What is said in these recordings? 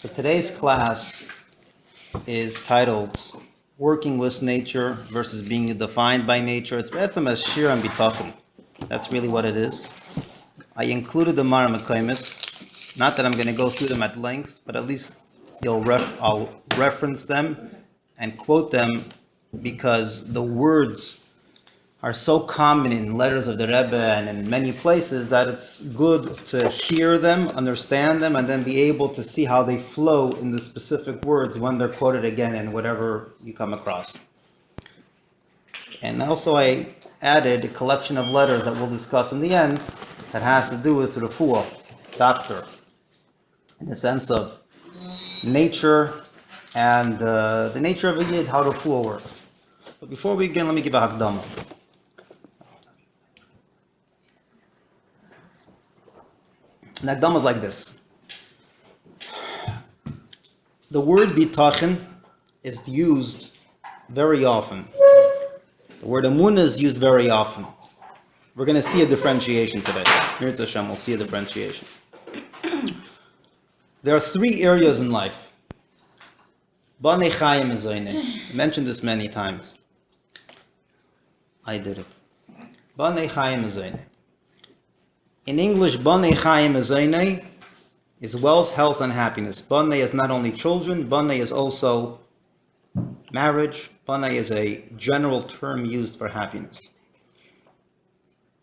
So today's class is titled Working with Nature versus Being Defined by Nature. It's betzem as shir and bitachon. That's really what it is. I included the Mara Mekaimis. Not that I'm going to go through them at length, but at least I'll reference them and quote them because the words are so common in letters of the Rebbe and in many places that it's good to hear them, understand them, and then be able to see how they flow in the specific words when they're quoted again in whatever you come across. And also I added a collection of letters that we'll discuss in the end that has to do with refuah, doctor, in the sense of nature and the nature of a yid, how refuah works. But before we begin, let me give a hakdama. And hakdama is like this. The word bitachon is used very often. The word emunah is used very often. We're going to see a differentiation today. Mirz Hashem, we'll see a differentiation. There are three areas in life. Banei chayim ezoinei. I mentioned this many times. I did it. Banei chayim ezoinei. In English, Banei chayim ezoinei is wealth, health, and happiness. Banei is not only children, Banei is also marriage. Banei is a general term used for happiness.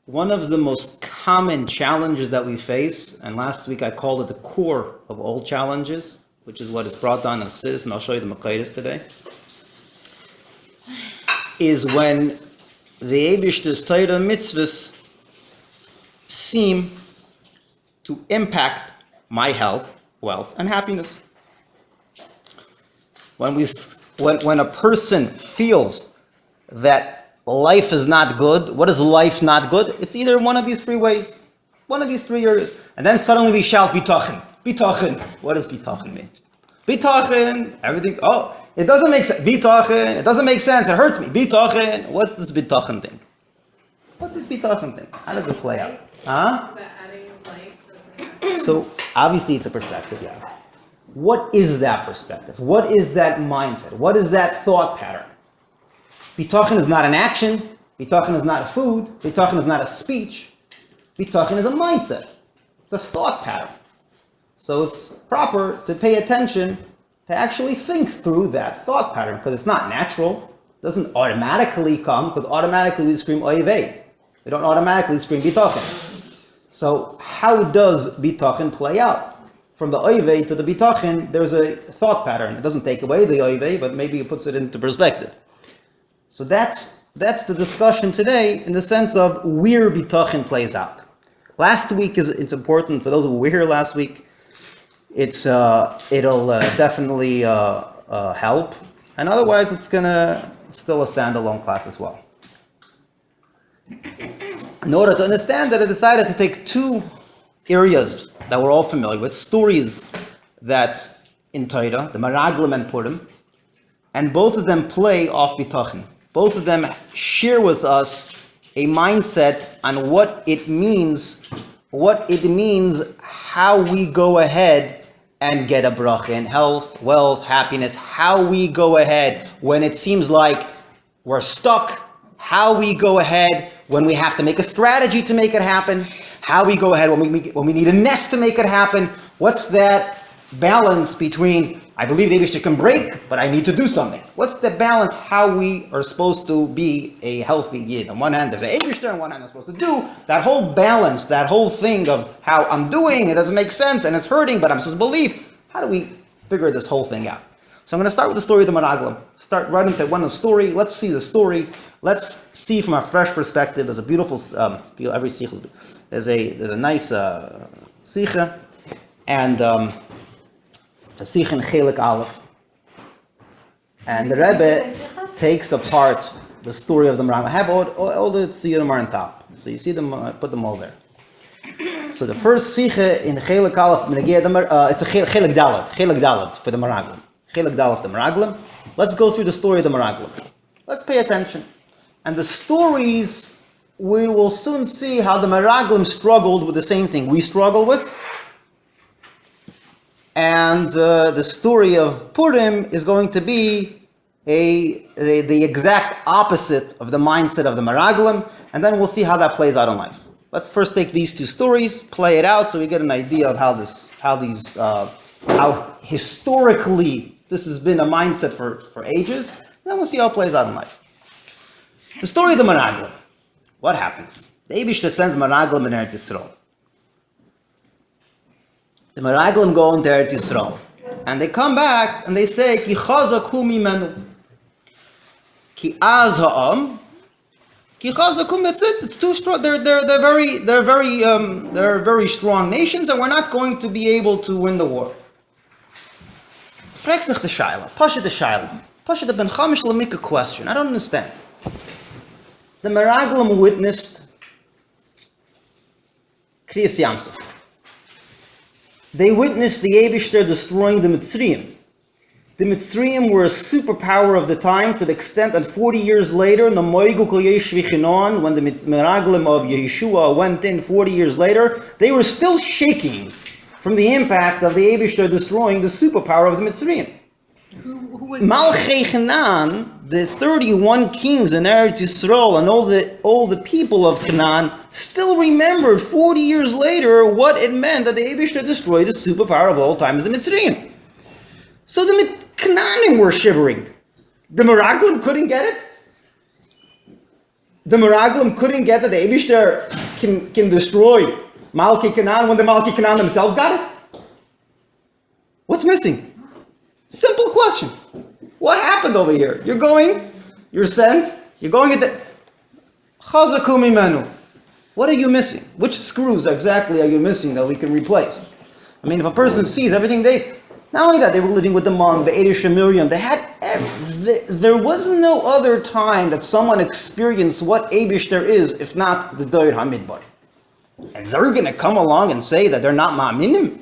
One of the most common challenges that we face, and last week I called it the core of all challenges, which is what is brought down in Chassidus, and I'll show you the Makaitis today, is when the Eibishter's Torah mitzvahs seem to impact my health, wealth, and happiness. When a person feels that life is not good, what is life not good? It's either one of these three ways, one of these three areas. And then suddenly we shout bitachon. Bitachon. What does bitachon mean? Bitachon, everything, it doesn't make sense. Bitachon, it doesn't make sense, it hurts me. Bitachon, what does bitachon think? What's this bitachon thing? How does it play out? Huh? So obviously it's a perspective, yeah. What is that perspective? What is that mindset? What is that thought pattern? Bitachon is not an action. Bitachon is not a food. Bitachon is not a speech. Bitachon is a mindset. It's a thought pattern. So it's proper to pay attention to actually think through that thought pattern because it's not natural. It doesn't automatically come because automatically we scream oyevei. We don't automatically scream bitachon. So how does bitachon play out? From the oyevei to the bitachon, there's a thought pattern. It doesn't take away the oyevei, but maybe it puts it into perspective. So that's the discussion today in the sense of where bitachon plays out. Last week it's important for those who were here last week. It'll definitely help, and otherwise it's gonna still a standalone class as well. In order to understand that, I decided to take two areas that we're all familiar with, stories that in Torah, the Meraglim and Purim, and both of them play off bitachon. Both of them share with us a mindset on what it means, how we go ahead and get a bracha in health, wealth, happiness, how we go ahead when it seems like we're stuck, how we go ahead when we have to make a strategy to make it happen, how we go ahead when we need a nest to make it happen. What's that balance between, I believe the Eibishter can break, but I need to do something. What's the balance, how we are supposed to be a healthy yid? On one hand, there's an Eibishter, on one hand, I'm supposed to do. That whole balance, that whole thing of how I'm doing, it doesn't make sense, and it's hurting, but I'm supposed to believe. How do we figure this whole thing out? So I'm going to start with the story of the Meraglim. Start right into one of the story. Let's see the story. Let's see from a fresh perspective. There's a beautiful, every sikh, there's a nice sikha, and it's a sikha in Chelik Aleph. And the Rebbe takes apart the story of the Meraglim. I have all the tziyurim are on top. So you see them, I put them all there. So the first sikha in Chelik Aleph, it's a Chelik Dalet for the Meraglim. Chelik Dalet, the Meraglim. Let's go through the story of the Meraglim. Let's pay attention. And the stories, we will soon see how the Meraglim struggled with the same thing we struggle with. And the story of Purim is going to be the exact opposite of the mindset of the Meraglim, and then we'll see how that plays out in life. Let's first take these two stories, play it out, so we get an idea of how historically this has been a mindset for ages, and then we'll see how it plays out in life. The story of the Meraglim. What happens? The Eibishter sends Meraglim in Eretz Yisrael. The Meraglim go into Eretz Yisrael, and they come back and they say, "Ki chazaku mimenu, ki az ha'am, ki chazaku." That's it. It's too strong. They're very strong nations, and we're not going to be able to win the war. Fragt sich the Shaila, Pasha the Shaila, Pasha the Ben Chamish Lamik a question. I don't understand. The Meraglim witnessed Kriyas Yamsuf. They witnessed the Eibishter destroying the Mitzrayim. The Mitzrayim were a superpower of the time to the extent that 40 years later, when the Meraglim of Yeshua went in 40 years later, they were still shaking from the impact of the Eibishter destroying the superpower of the Mitzrayim. Who was Malchei Canaan, the 31 kings in Eretz Yisrael, and all the people of Canaan still remembered 40 years later what it meant that the Eibishter destroyed the superpower of all time as the Mitzrayim. So the Canaanim were shivering. The Meraglim couldn't get it. The Meraglim couldn't get that the Eibishter can destroy Malchei Canaan when the Malchei Canaan themselves got it. What's missing? Simple question. What happened over here? You're sent, you're going at the Chazaku mimenu. What are you missing? Which screws exactly are you missing that we can replace? I mean, if a person sees everything not only that, they were living with the monk, the Eidish Miriam, there was no other time that someone experienced what Eibishter is, if not the Doir HaMidbar. And they're going to come along and say that they're not ma'aminim.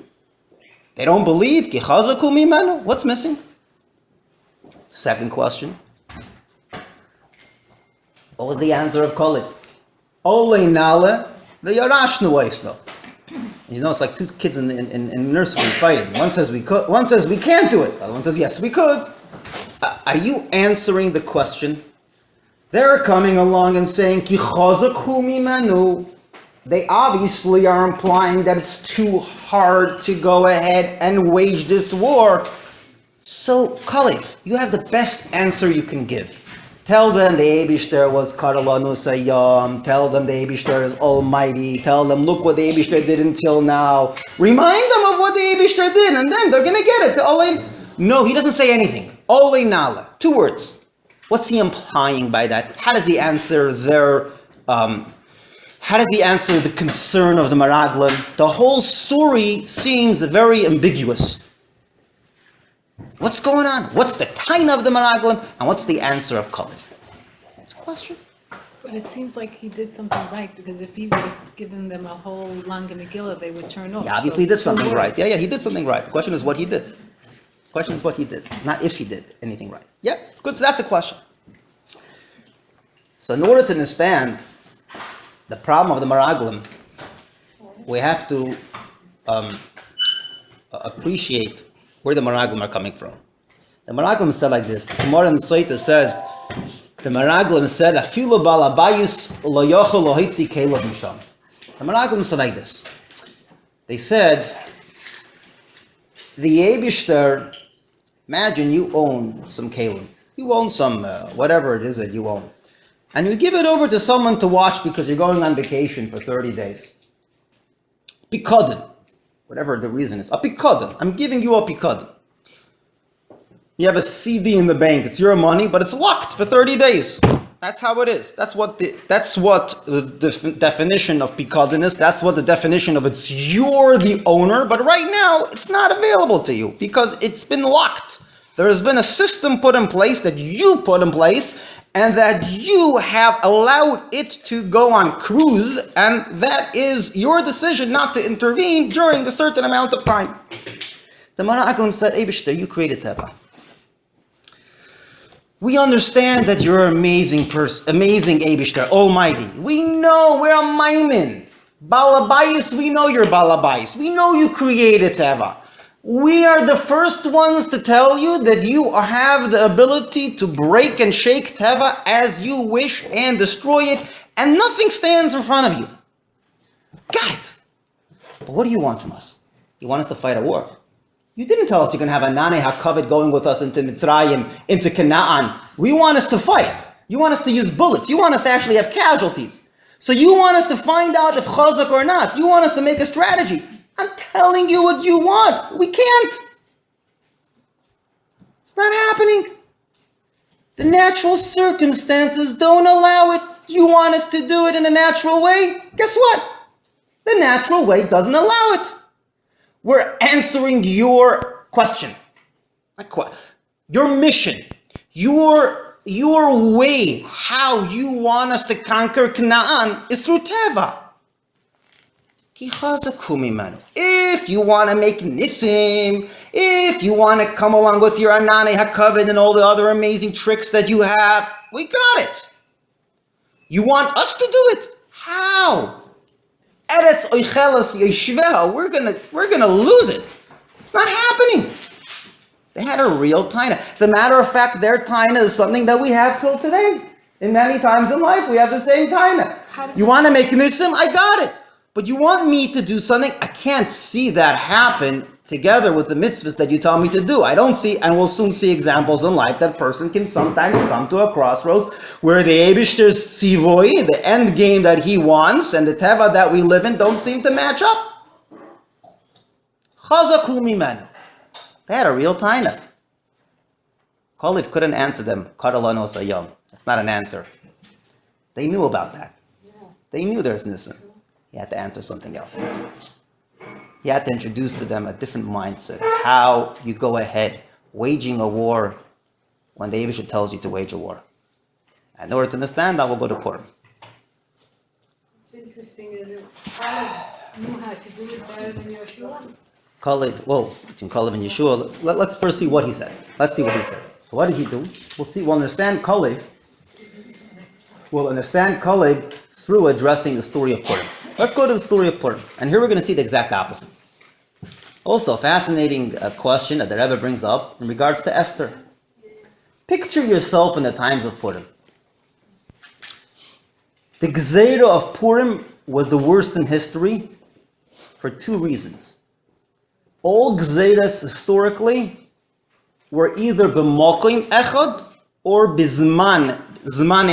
They don't believe. Ki chazaku mimenu. What's missing? Second question. What was the answer of Kalev? Ole nale v'yarashnu oisno. You know, it's like two kids in nursery fighting. One says we could. One says we can't do it. The other one says yes, we could. Are you answering the question? They're coming along and saying ki chazaku mimenu. They obviously are implying that it's too hard to go ahead and wage this war. So, Kalev, you have the best answer you can give. Tell them the Eibishter was Karalanu Sayyam. Tell them the Eibishter is Almighty. Tell them, look what the Eibishter did until now. Remind them of what the Eibishter did, and then they're going to get it. No, he doesn't say anything. Ole Nala. 2 words. What's he implying by that? How does he answer the concern of the Meraglim? The whole story seems very ambiguous. What's going on? What's the taina of the Meraglim? And what's the answer of Kalev? It's a question. But it seems like he did something right, because if he would have given them a whole Langa Megillah, they would turn off. Yeah, obviously he did something right. Yeah, he did something right. The question is what he did. The question is what he did, not if he did anything right. Yeah, good. So that's the question. So in order to understand the problem of the Meraglim, we have to appreciate where the Meraglim are coming from. The Meraglim said like this. The Gemara in Soita says, the Meraglim said, "Afilu balabayus lo yochel lo hitzi kelev misham." The Meraglim said like this. They said, the Eibishter, imagine you own some kelim. You own some, whatever it is that you own. And you give it over to someone to watch because you're going on vacation for 30 days. Pikadon. Whatever the reason is. A pikadon. I'm giving you a pikadon. You have a CD in the bank. It's your money, but it's locked for 30 days. That's how it is. That's what the definition of pikadon is. That's what the definition of you're the owner, but right now it's not available to you because it's been locked. There has been a system put in place that you put in place, and that you have allowed it to go on cruise, and that is your decision not to intervene during a certain amount of time. The Meraglim said, Eibishter, you created Teva. We understand that you're an amazing person, amazing Eibishter, Almighty. We know we're a Maimin. Balabais, we know you're Balabais. We know you created Teva. We are the first ones to tell you that you have the ability to break and shake Teva as you wish and destroy it, and nothing stands in front of you. Got it. But what do you want from us? You want us to fight a war. You didn't tell us you're going to have a Nane HaKavod going with us into Mitzrayim, into Canaan. We want us to fight. You want us to use bullets. You want us to actually have casualties. So you want us to find out if chazak or not. You want us to make a strategy. I'm telling you what you want. We can't. It's not happening. The natural circumstances don't allow it. You want us to do it in a natural way? Guess what? The natural way doesn't allow it. We're answering your question. Your mission. Your way, how you want us to conquer Canaan is through Teva. If you want to make Nisim, if you want to come along with your Anane HaKavod and all the other amazing tricks that you have, we got it. You want us to do it? How? Eretz Oichelas Yeshveha, we're gonna lose it. It's not happening. They had a real taina. As a matter of fact, their taina is something that we have till today. In many times in life, we have the same taina. You want to make Nisim? I got it. But you want me to do something? I can't see that happen together with the mitzvahs that you tell me to do. I don't see, and we'll soon see examples in life that person can sometimes come to a crossroads where the Eibishter's tzivoi, the end game that he wants, and the teva that we live in don't seem to match up. Chazaku mimenu. They had a real taina. Kalev couldn't answer them. Karalanos ayom. That's not an answer. They knew about that. They knew there's nisim. He had to answer something else. He had to introduce to them a different mindset. How you go ahead waging a war when the Eibusha tells you to wage a war. And in order to understand that, we'll go to Purim. It's interesting that Kalev knew how to do it better than Yeshua. Kalev, well, between Kalev and Yeshua, let's first see what he said. Let's see what he said. So what did he do? We'll understand Kalev. We'll understand Kalev through addressing the story of Purim. Let's go to the story of Purim. And here we're going to see the exact opposite. Also, a fascinating question that the Rebbe brings up in regards to Esther. Picture yourself in the times of Purim. The Gzeira of Purim was the worst in history for two reasons. All Gzeiras historically were either b'mokim echad or bizmanim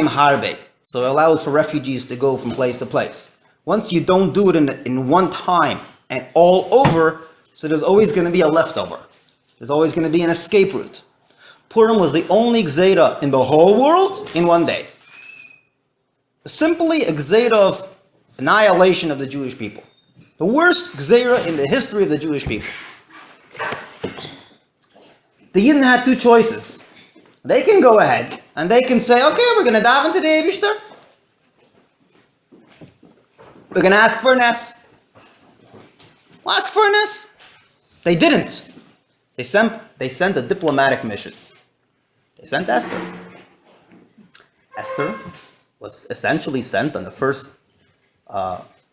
harbe. So it allows for refugees to go from place to place. Once you don't do it in one time and all over, so there's always going to be a leftover. There's always going to be an escape route. Purim was the only Gzeira in the whole world in one day. Simply a Gzeira of annihilation of the Jewish people. The worst Gzeira in the history of the Jewish people. The Yidden had two choices. They can go ahead and they can say, okay, we're going to daven to the Eibishter. We're going to ask for a nes. We'll ask for a nes. They didn't. They sent a diplomatic mission. They sent Esther. Esther was essentially sent on the first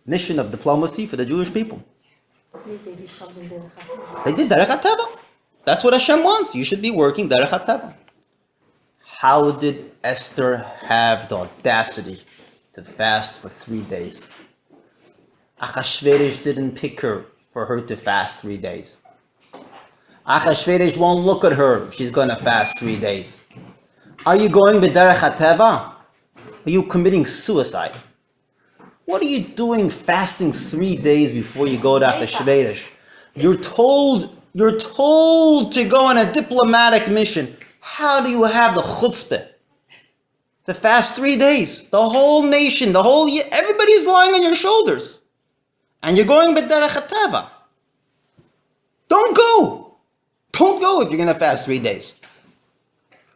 mission of diplomacy for the Jewish people. They did derech hateva. That's what Hashem wants. You should be working derech hateva. How did Esther have the audacity to fast for 3 days? Achashverosh didn't pick her for her to fast 3 days. Achashverosh won't look at her. She's going to fast 3 days. Are you going b'derech hateva? Are you committing suicide? What are you doing fasting 3 days before you go to Achashverosh? You're told to go on a diplomatic mission. How do you have the chutzpah to fast 3 days? The whole nation, everybody's lying on your shoulders. And you're going b'derech hateva. Don't go. Don't go if you're going to fast 3 days.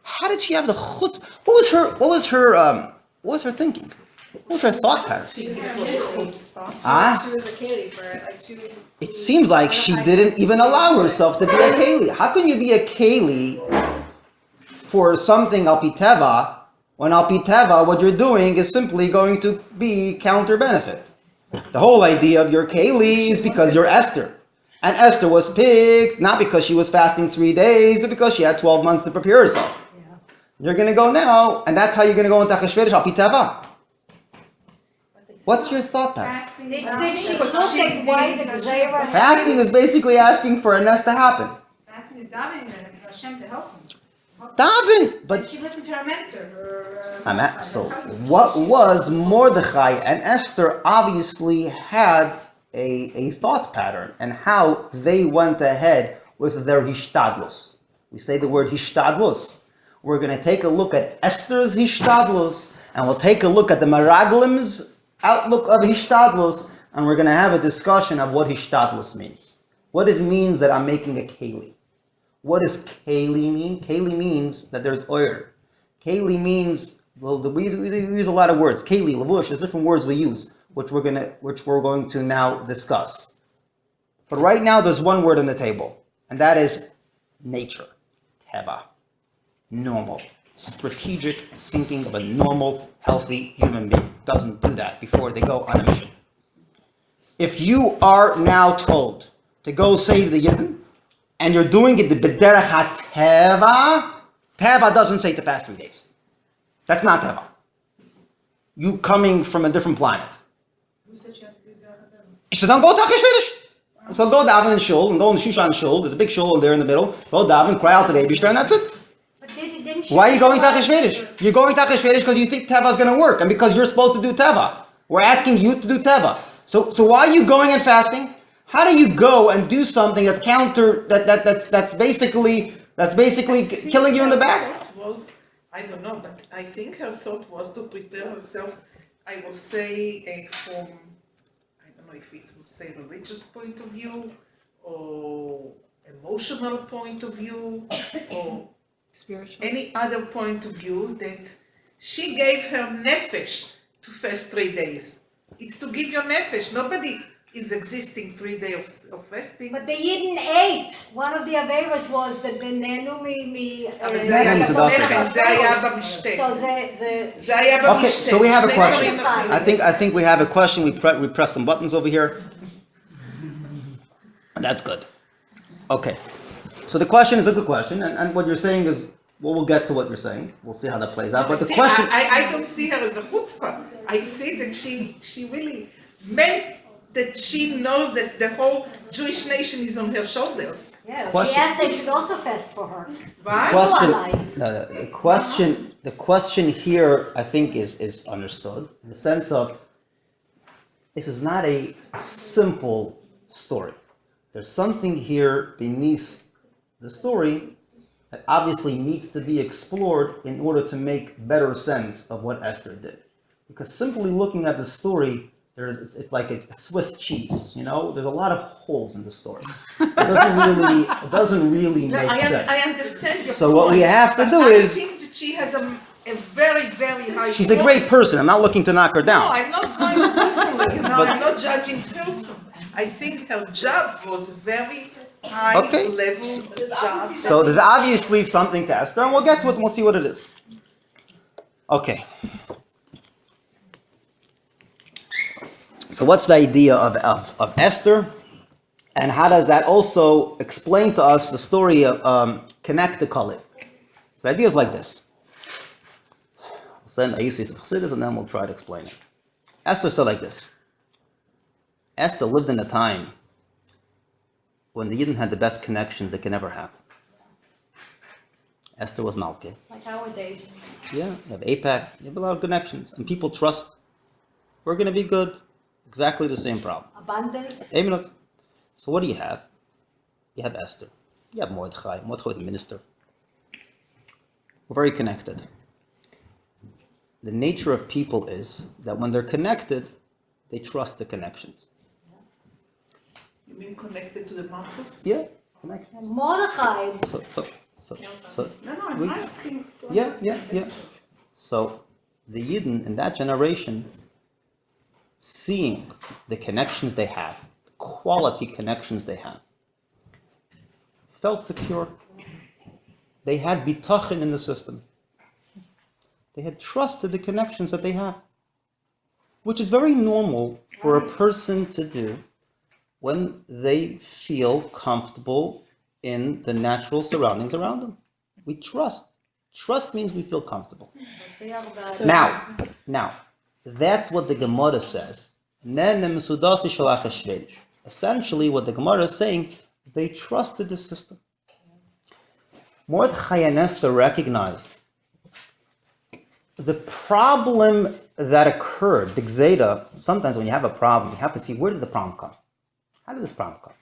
How did she have the chutzpah? What was her thinking? What was her thought pattern? She was a keli for it. It seems like she didn't even allow herself to be a keli. How can you be a keli for something al pi teva when al pi teva what you're doing is simply going to be counter benefit? The whole idea of your keli is because you're Esther. And Esther was picked not because she was fasting 3 days, but because she had 12 months to prepare herself. You're going to go now, and that's how you're going to go into Achashverosh al pi teva. What's your thought pattern? Did she look at why the Gzeira? Fasting is basically asking for a nest to happen. Fasting is davening for Hashem to help him. Daven! But She listened to her mentor. so what was Mordechai and Esther obviously had a thought pattern and how they went ahead with their hishtadlus. We say the word hishtadlus. We're going to take a look at Esther's hishtadlus, and we'll take a look at the Meraglim's outlook of hishtadlus, and we're going to have a discussion of what hishtadlus means. What it means that I'm making a keli. What does keli mean? Keli means that there's oil. Keli means, well, we use a lot of words. Keli, lavush, there's different words we use, which we're going to now discuss. But right now, there's one word on the table, and that is nature, teva, normal, strategic thinking of a normal, healthy human being. Doesn't do that before they go on a mission. If you are now told to go save the Yidden, and you're doing it the b'derech ha-teva, teva doesn't say to fast 3 days. That's not teva. You coming from a different planet. So don't go to Achashverosh. So go daven in shul, and go in the Shushan shul. There's a big shul there in the middle. Go daven, cry out to the Eibishter, and that's it. But didn't she Why are you going to Achashverosh? You're going to Achashverosh because you think teva is going to work, and because you're supposed to do teva. We're asking you to do teva. So why are you going and fasting? How do you go and do something that's counter that's basically killing you in the back? I don't know, but I think her thought was to prepare herself, I will say, from, I don't know if it will say religious point of view, or emotional point of view, or Spiritual. any other point of view, that she gave her nefesh to fast 3 days. It's to give your nefesh. Nobody is existing 3 days of fasting. But the Yidden ate. One of the Averas was that the Nenu mi. אבל זה היה זה בלחם, זה היה במשתה. So זה היה במשתה. Okay, so we have a שני question. דברים אחרים. I think we have a question. We press some buttons over here. And that's good. Okay. So the question is a good question, and what you're saying is, well, we'll get to what you're saying. We'll see how that plays out. But the question... I don't see her as a chutzpah. I see that she really meant that she knows that the whole Jewish nation is on her shoulders. yeah, Question. she asked they should also fast for her. Why? The question here, I think, is understood in the sense of this is not a simple story. There's something here beneath the story that obviously needs to be explored in order to make better sense of what Esther did. Because simply looking at the story, it's like a Swiss cheese, you know? There's a lot of holes in the story. It doesn't really make sense. I understand your So what we have to do I is... think that she has a very, very high She's a great person. I'm not looking to knock her No, down. I'm not going personally, But- I'm not judging person. I think her job was very high Okay. level job. So there's obviously something to Esther, and we'll get to it and we'll see what it is. Okay. So what's the idea of Esther? And how does that also explain to us the story of connect the Kalev? The idea is like this. I'll send Ayusis of Chassidus and then we'll try to explain it. Esther said like this. Esther lived in a time when the Yidden had the best connections they could ever have. Esther was Malke. Like nowadays. Yeah, you have APAC, you have a lot of connections. And people trust, we're going to be good. Exactly the same problem. Abundance. Amen. So what do you have? You have Esther. You have Mordechai. Mordechai is a minister. We're very connected. The nature of people is that when they're connected, they trust the connections. You mean connected to the Marcus? Yeah, connections. Mordechai. So No, I'm we- asking. Yeah. So the Yidden in that generation, seeing the connections they have, quality connections they have, felt secure. They had Bitachon in the system. They had trusted the connections that they have, which is very normal for a person to do when they feel comfortable in the natural surroundings around them. We trust. Trust means we feel comfortable. Now, that's what the Gemara says. Essentially, what the Gemara is saying, they trusted the system. Mordechai and Esther recognized the problem that occurred, the Gzeda. Sometimes when you have a problem, you have to see, where did the problem come? How did this problem come?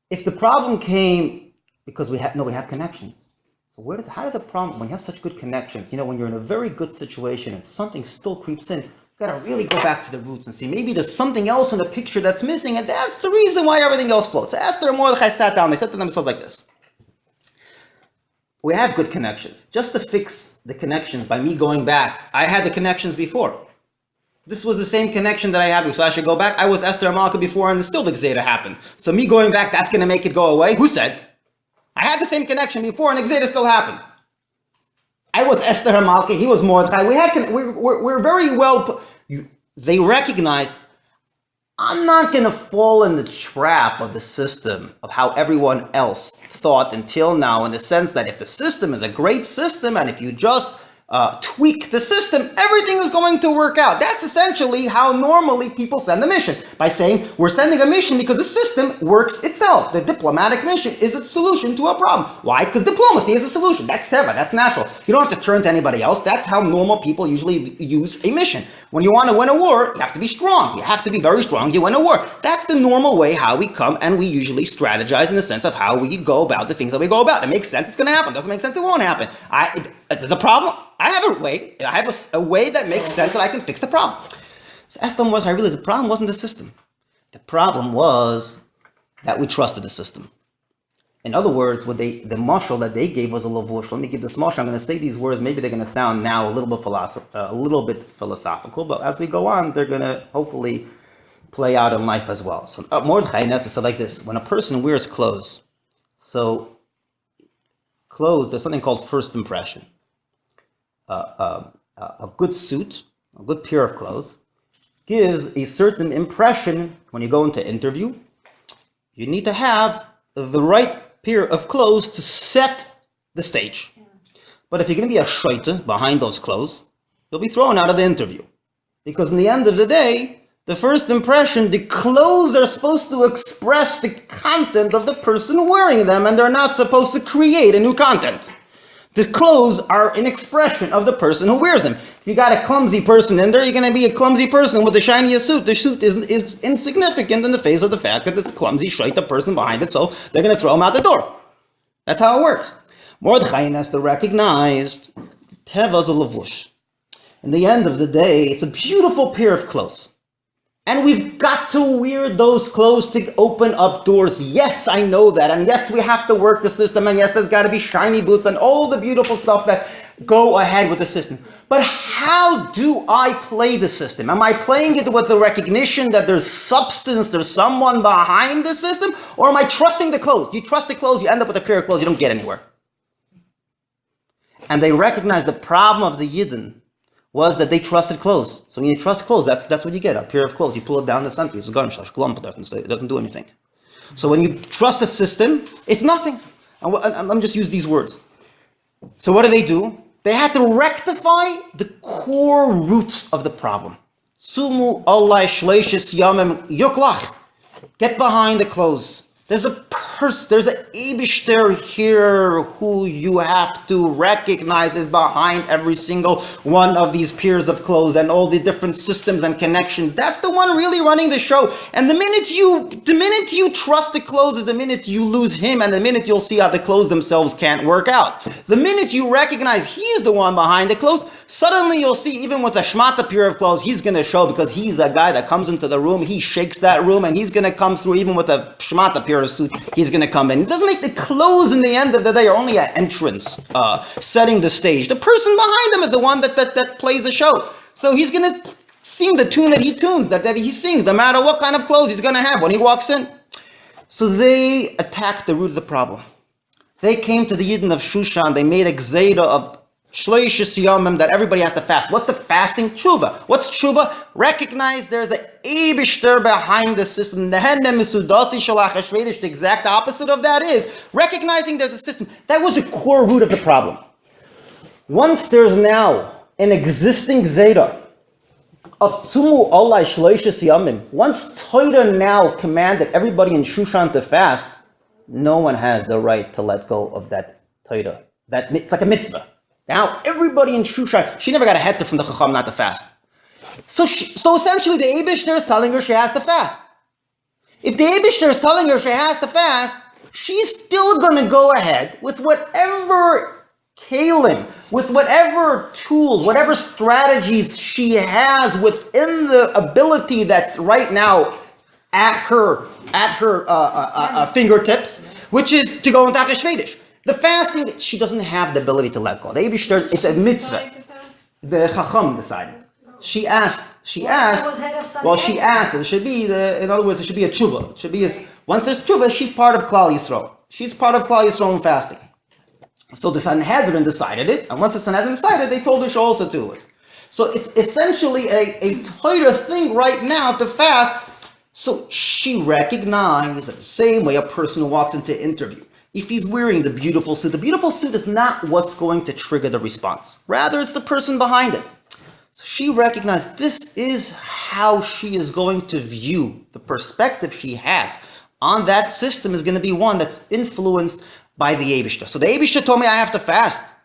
If the problem came because we have connections. So how does a problem, when you have such good connections, when you're in a very good situation and something still creeps in, you've got to really go back to the roots and see, maybe there's something else in the picture that's missing, and that's the reason why everything else floats. So Esther and Mordechai sat down, they said to themselves like this: we have good connections. Just to fix the connections by me going back, I had the connections before. This was the same connection that I had before, so I should go back. I was Esther and Malka before, and still the Gzeda happened. So me going back, that's going to make it go away? Who said? I had the same connection before, and the Gzeda still happened. I was Esther and Malka, he was Mordechai. We're very well... They recognized, I'm not going to fall in the trap of the system, of how everyone else thought until now, in the sense that if the system is a great system, and if you just tweak the system, everything is going to work out. That's essentially how normally people send a mission, by saying, we're sending a mission because the system works itself. The diplomatic mission is a solution to a problem. Why? Because diplomacy is a solution. That's teva, that's natural. You don't have to turn to anybody else. That's how normal people usually use a mission. When you want to win a war, you have to be strong. You have to be very strong. You win a war. That's the normal way how we come, and we usually strategize in the sense of how we go about the things that we go about. It makes sense, it's going to happen. Doesn't make sense, it won't happen. There's a problem. I have a way. I have a way that makes sense that I can fix the problem. So Esther Mordechai realized the problem wasn't the system. The problem was that we trusted the system. In other words, the mashal that they gave was a lavush. Let me give this mashal. I'm going to say these words. Maybe they're going to sound now a little bit philosophical, but as we go on, they're going to hopefully play out in life as well. So Mordechai and Esther said like this: when a person wears clothes, there's something called first impression. A good suit, a good pair of clothes, gives a certain impression when you go into interview. You need to have the right pair of clothes to set the stage. But if you're going to be a shaita behind those clothes, you'll be thrown out of the interview. Because in the end of the day, the first impression, the clothes are supposed to express the content of the person wearing them, and they're not supposed to create a new content. The clothes are an expression of the person who wears them. If you got a clumsy person in there, you're going to be a clumsy person with the shiniest suit. The suit is insignificant in the face of the fact that there's a clumsy, shaita person behind it, so they're going to throw him out the door. That's how it works. Mordechai and Esther recognized Teva's a lavush. In the end of the day, it's a beautiful pair of clothes. And we've got to wear those clothes to open up doors. Yes, I know that. And yes, we have to work the system. And yes, there's got to be shiny boots and all the beautiful stuff that go ahead with the system. But how do I play the system? Am I playing it with the recognition that there's substance, there's someone behind the system? Or am I trusting the clothes? You trust the clothes, you end up with a pair of clothes, you don't get anywhere. And they recognize the problem of the Yidden was that they trusted clothes. So when you trust clothes, that's what you get, a pair of clothes. You pull it down, it's empty. It's gone, it doesn't do anything. So when you trust a system, it's nothing. And let me just use these words. So what do? They had to rectify the core root of the problem. Sumu Allah shleishis yamim yuklach. Get behind the clothes. There's a there's an Eibishter here who you have to recognize is behind every single one of these pairs of clothes and all the different systems and connections. That's the one really running the show. And the minute you trust the clothes is the minute you lose him, and the minute you'll see how the clothes themselves can't work out. The minute you recognize he's the one behind the clothes, suddenly you'll see even with a shmata pair of clothes, he's going to show, because he's a guy that comes into the room, he shakes that room, and he's going to come through even with a shmata pair of suit. He's going to come in. It doesn't make the clothes in the end of the day are only an entrance, setting the stage. The person behind him is the one that plays the show. So he's going to sing the tune that he tunes, that he sings, no matter what kind of clothes he's going to have when he walks in. So they attacked the root of the problem. They came to the Yidden of Shushan, they made a gzeda of Shloishes Yomim, that everybody has to fast. What's the fasting? Tshuva. What's tshuva? Recognize there's an Eibishter behind the system. The exact opposite of that is recognizing there's a system. That was the core root of the problem. Once there's now an existing Zeta of Tzumu Olai Shloishes Yomim, once Torah now commanded everybody in Shushan to fast, no one has the right to let go of that Torah. It's like a mitzvah. Now, everybody in Shushan, she never got a heter from the Chacham not to fast. So essentially, the Eibishter is telling her she has to fast. If the Eibishter is telling her she has to fast, she's still going to go ahead with whatever kalim, with whatever tools, whatever strategies she has within the ability that's right now at her fingertips, which is to go into Shvedish. The fasting, she doesn't have the ability to let go. The Eibishter, it's a mitzvah. The Chacham decided. She asked. Well, she asked. It should be in other words, it should be a tshuva. It should be once there's tshuva, she's part of Klal Yisrael. She's part of Klal Yisrael in fasting. So the Sanhedrin decided it, and once the Sanhedrin decided, they told her she also do it. So it's essentially a Torah thing right now to fast. So she recognized that the same way a person who walks into an interview, if he's wearing the beautiful suit is not what's going to trigger the response. Rather, it's the person behind it. So she recognized this is how she is going to view the perspective she has on that system is going to be one that's influenced by the Eibishter. So the Eibishter told me I have to fast.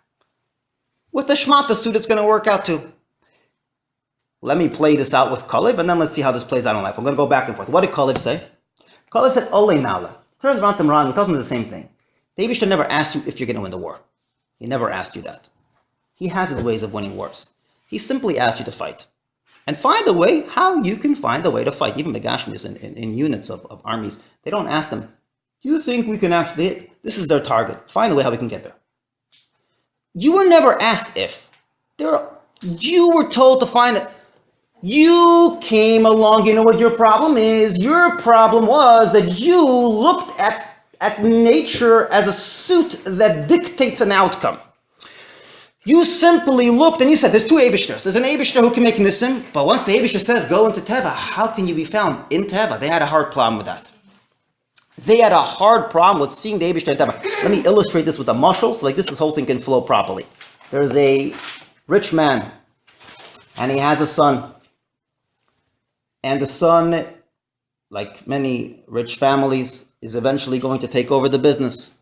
With the Shmata suit, it's going to work out too. Let me play this out with Kaleb, and then let's see how this plays out in life. I'm going to go back and forth. What did Kaleb say? Kaleb said, Ole Nala. Turns around to Moran, he tells him the same thing. The Eibishter never asked you if you're going to win the war. He never asked you that. He has his ways of winning wars. He simply asked you to fight. And find a way how you can find a way to fight. Even the Gashmis in units of armies, they don't ask them, do you think we can actually, this is their target. Find a way how we can get there. You were never asked if. You were told to find it. You came along, you know what your problem is? Your problem was that you looked at nature as a suit that dictates an outcome. You simply looked and you said, there's two Eibishters. There's an Eibishter who can make Nissim, but once the Eibishter says, go into Teva, how can you be found in Teva? They had a hard problem with that. They had a hard problem with seeing the Eibishter in Teva. Let me illustrate this with a mashal, so like this whole thing can flow properly. There's a rich man, and he has a son. And the son, like many rich families, is eventually going to take over the business.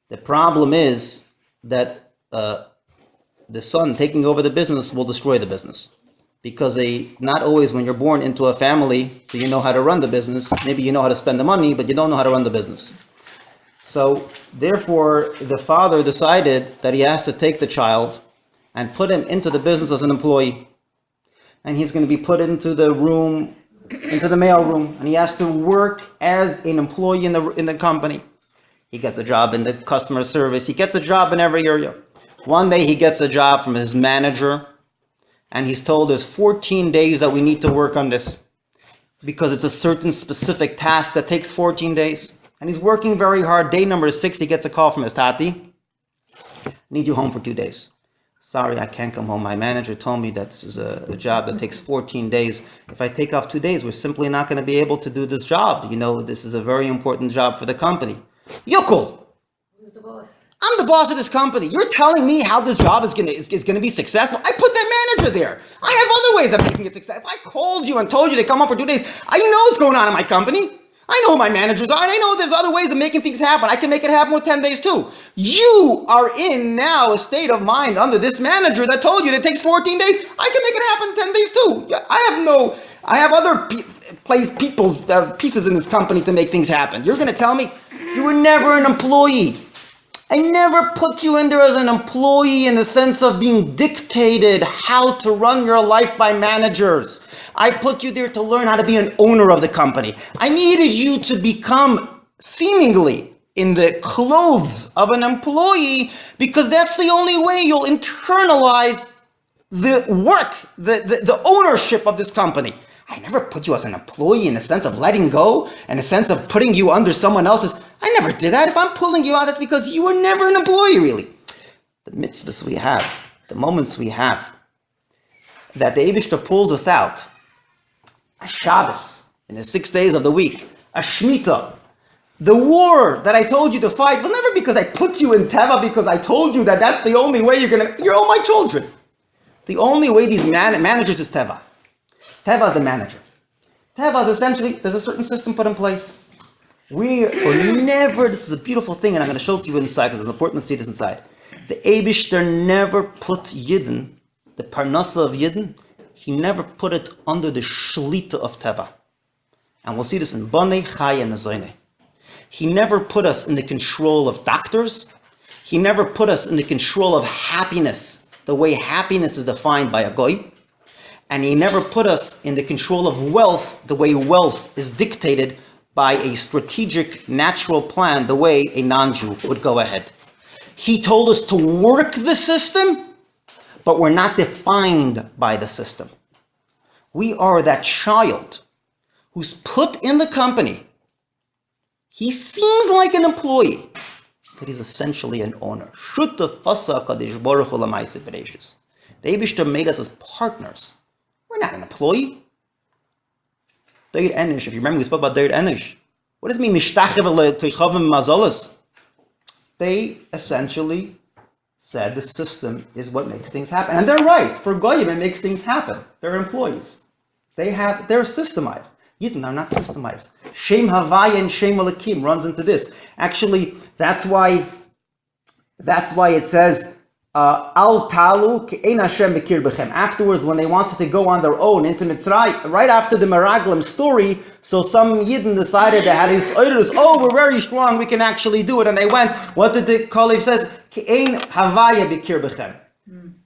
The problem is that the son taking over the business will destroy the business. Because not always when you're born into a family do you know how to run the business. Maybe you know how to spend the money, but you don't know how to run the business. So therefore, the father decided that he has to take the child and put him into the business as an employee. And he's going to be put into the room, into the mail room, and he has to work as an employee in the company. He gets a job in the customer service. He gets a job in every area. One day he gets a job from his manager, and he's told there's 14 days that we need to work on this because it's a certain specific task that takes 14 days. And he's working very hard. Day number 6, he gets a call from his tati. Need you home for 2 days. Sorry, I can't come home. My manager told me that this is a job that takes 14 days. If I take off 2 days, we're simply not going to be able to do this job. You know, this is a very important job for the company. Yukul! Who's the boss? I'm the boss of this company. You're telling me how this job is going to be successful? I put that manager there. I have other ways of making it successful. If I called you and told you to come up for 2 days, I know what's going on in my company. I know who my managers are, and I know there's other ways of making things happen. I can make it happen with 10 days too. You are in now a state of mind under this manager that told you that it takes 14 days. I can make it happen in 10 days too. I have other pieces in this company to make things happen. You're going to tell me you were never an employee. I never put you in there as an employee in the sense of being dictated how to run your life by managers. I put you there to learn how to be an owner of the company. I needed you to become seemingly in the clothes of an employee because that's the only way you'll internalize the work, the ownership of this company. I never put you as an employee in the sense of letting go and the sense of putting you under someone else's. I never did that. If I'm pulling you out, that's because you were never an employee, really. the mitzvahs we have, the moments we have, that the Eibishter pulls us out, a Shabbos, in the 6 days of the week, a Shemitah. The war that I told you to fight was never because I put you in Teva, because I told you that that's the only way you're all my children. The only way these managers is Teva. Teva is the manager. Teva is essentially, there's a certain system put in place. We are never, this is a beautiful thing, and I'm going to show it to you inside, because it's important to see this inside. The Eibishter never put Yidden, the Parnasa of Yidden, he never put it under the Shlita of Teva. And we'll see this in Bonei, Chai, and Nezoineh. He never put us in the control of doctors. He never put us in the control of happiness, the way happiness is defined by a goy. And he never put us in the control of wealth, the way wealth is dictated by a strategic, natural plan, the way a non-Jew would go ahead. He told us to work the system, but we're not defined by the system. We are that child who's put in the company. He seems like an employee, but he's essentially an owner. The Eibishter made us as partners. We're not an employee. Deir Enish, if you remember, we spoke about Deir Enish. What does it mean? They essentially said the system is what makes things happen. And they're right. For Goyim, it makes things happen. They're employees. They're systemized. Yidden are not systemized. Shem Havaya and Shem Alakim runs into this. Actually, that's why it says, Al Talu Ke'ein Hashem Bekir Bechem. Afterwards, when they wanted to go on their own into Mitzrayim, right after the Meraglim story, so some Yidden decided that had his oiders, we're very strong, we can actually do it, and they went. What did the Kalev says? Ke'ein Havaya Bekir Bechem.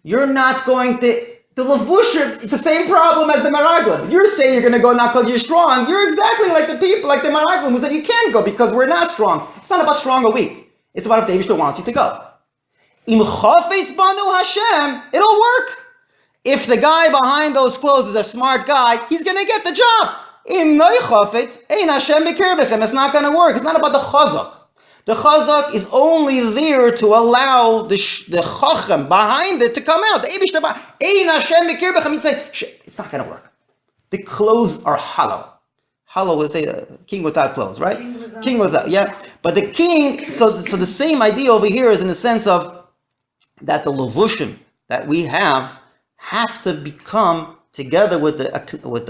You're not going to. The Levushim, it's the same problem as the Meraglim. You're saying you're going to go not because you're strong. You're exactly like the people, like the Meraglim, who said you can't go because we're not strong. It's not about strong or weak. It's about if the Eibishter wants you to go. Im chafetz banu Hashem, it'll work. If the guy behind those clothes is a smart guy, he's going to get the job. Im noi chafetz, ein Hashem b'kirbechem. It's not going to work. It's not about the chazak. The chazak is only there to allow the chacham behind it to come out. The Eibishter, ein Hashem b'kirbechem, he'd say, it's not going to work. The clothes are hollow. Hollow would say king without clothes, right? King without, yeah. But the king, so the same idea over here is in the sense of that the levushim that we have to become together with the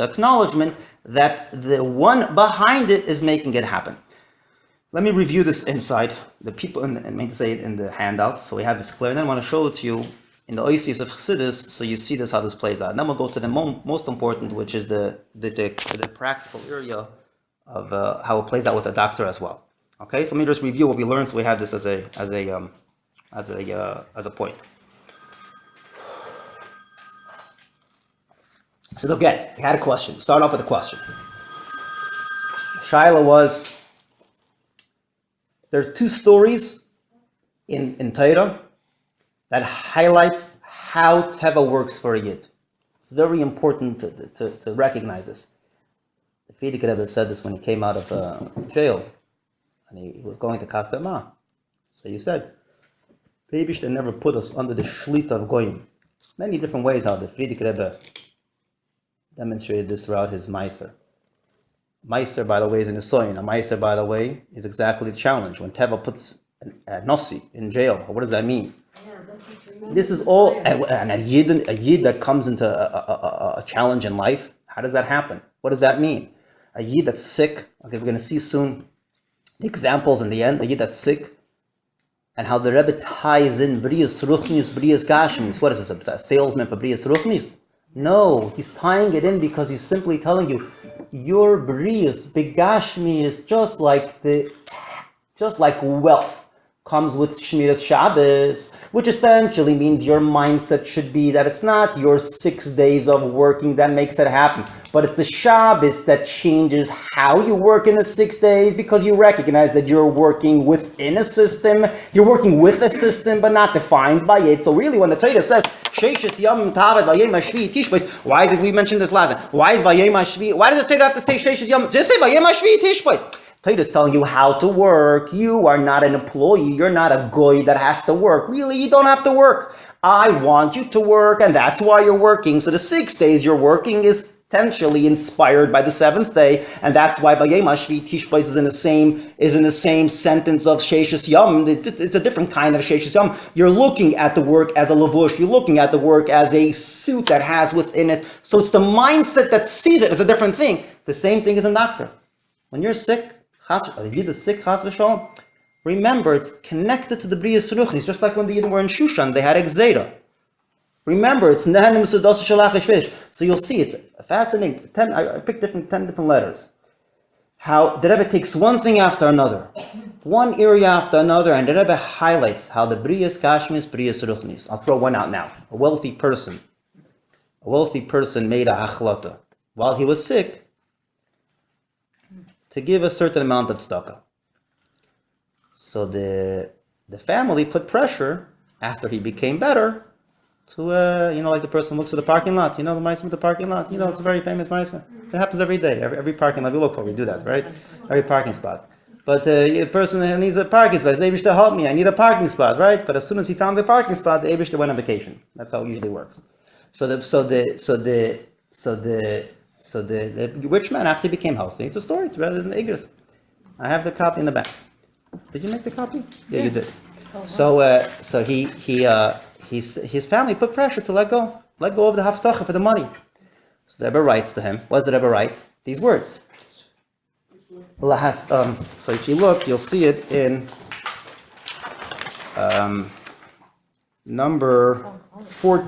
acknowledgement that the one behind it is making it happen. Let me review this inside. The people, and I mean to say it in the handout, so we have this clear. And then I want to show it to you in the Oisius of Chassidus, so you see this how this plays out. And then we'll go to the most important, which is the practical area of how it plays out with the doctor as well. Okay, so let me just review what we learned, so we have this as a point. So again, he had a question. Start off with a question. Shaila was, there are two stories in Torah that highlight how Teva works for a Yid. It's very important to recognize this. The Frierdiker Rebbe said this when he came out of jail, and he was going to Kastema. So you said, the Eibishter never put us under the Shlita of Goyim. Many different ways how the Frierdiker Rebbe demonstrated this throughout his Meiser. Meiser, by the way, is in a soin. A Meiser, by the way, is exactly the challenge. When Teva puts a Nossi in jail, what does that mean? This is all, and a Yid that comes into a challenge in life, how does that happen? What does that mean? A Yid that's sick, okay, we're going to see soon the examples in the end, a Yid that's sick, and how the Rebbe ties in Brias Ruchnis, Brias Gashmis. What is this, a salesman for Brias Ruchnis? No, he's tying it in because he's simply telling you, your Brias, Begashmi is just like wealth comes with Shmiras Shabbos, which essentially means your mindset should be that it's not your 6 days of working that makes it happen, but it's the Shabbos that changes how you work in the 6 days, because you recognize that you're working within a system, you're working with a system, but not defined by it. So really, when the Torah says, Sheishes Yom Tavad Vayem Hashvi Tishbos, why is it, we mentioned this last time, why does the Torah have to say Sheishes Yom? Just say Vayem Hashvi Tishbos. Torah is telling you how to work. You are not an employee. You're not a goy that has to work. Really, you don't have to work. I want you to work, and that's why you're working. So the 6 days you're working is potentially inspired by the 7th day, and that's why by Yom HaShvi, Tishbais is in the same sentence of Sheishas Yom. It's a different kind of Sheishas Yom. You're looking at the work as a lavush. You're looking at the work as a suit that has within it. So it's the mindset that sees it. It's a different thing. The same thing as a doctor. When you're sick, chas v'shalom, remember it's connected to the Briyas Ruchnis. Just like when the Yidden were in Shushan, they had Exera. Remember, it's Nehanim Sudos Shalach Shvish. So you'll see it's fascinating. I picked 10 different letters. How the Rebbe takes one thing after another, one area after another, and the Rebbe highlights how the Briyas Kashmis, Briyas Ruchnis. I'll throw one out now. A wealthy person made a achlata while he was sick to give a certain amount of tzedakah. So the family put pressure after he became better to, like the person looks at the parking lot. The mice with the parking lot. It's a very famous mice. It happens every day. Every parking lot we look for, we do that, right? Every parking spot. But the person needs a parking spot. The Eibishter help me. I need a parking spot, right? But as soon as he found the parking spot, the Eibishter went on vacation. That's how it usually works. So the rich man, after he became healthy, it's a story. It's rather than the Igros. I have the copy in the back. Did you make the copy? Yeah, you did. So his family put pressure to let go of the haftacha for the money. So the Rebbe writes to him. What does the Rebbe write? These words. So if you look, you'll see it in number 4.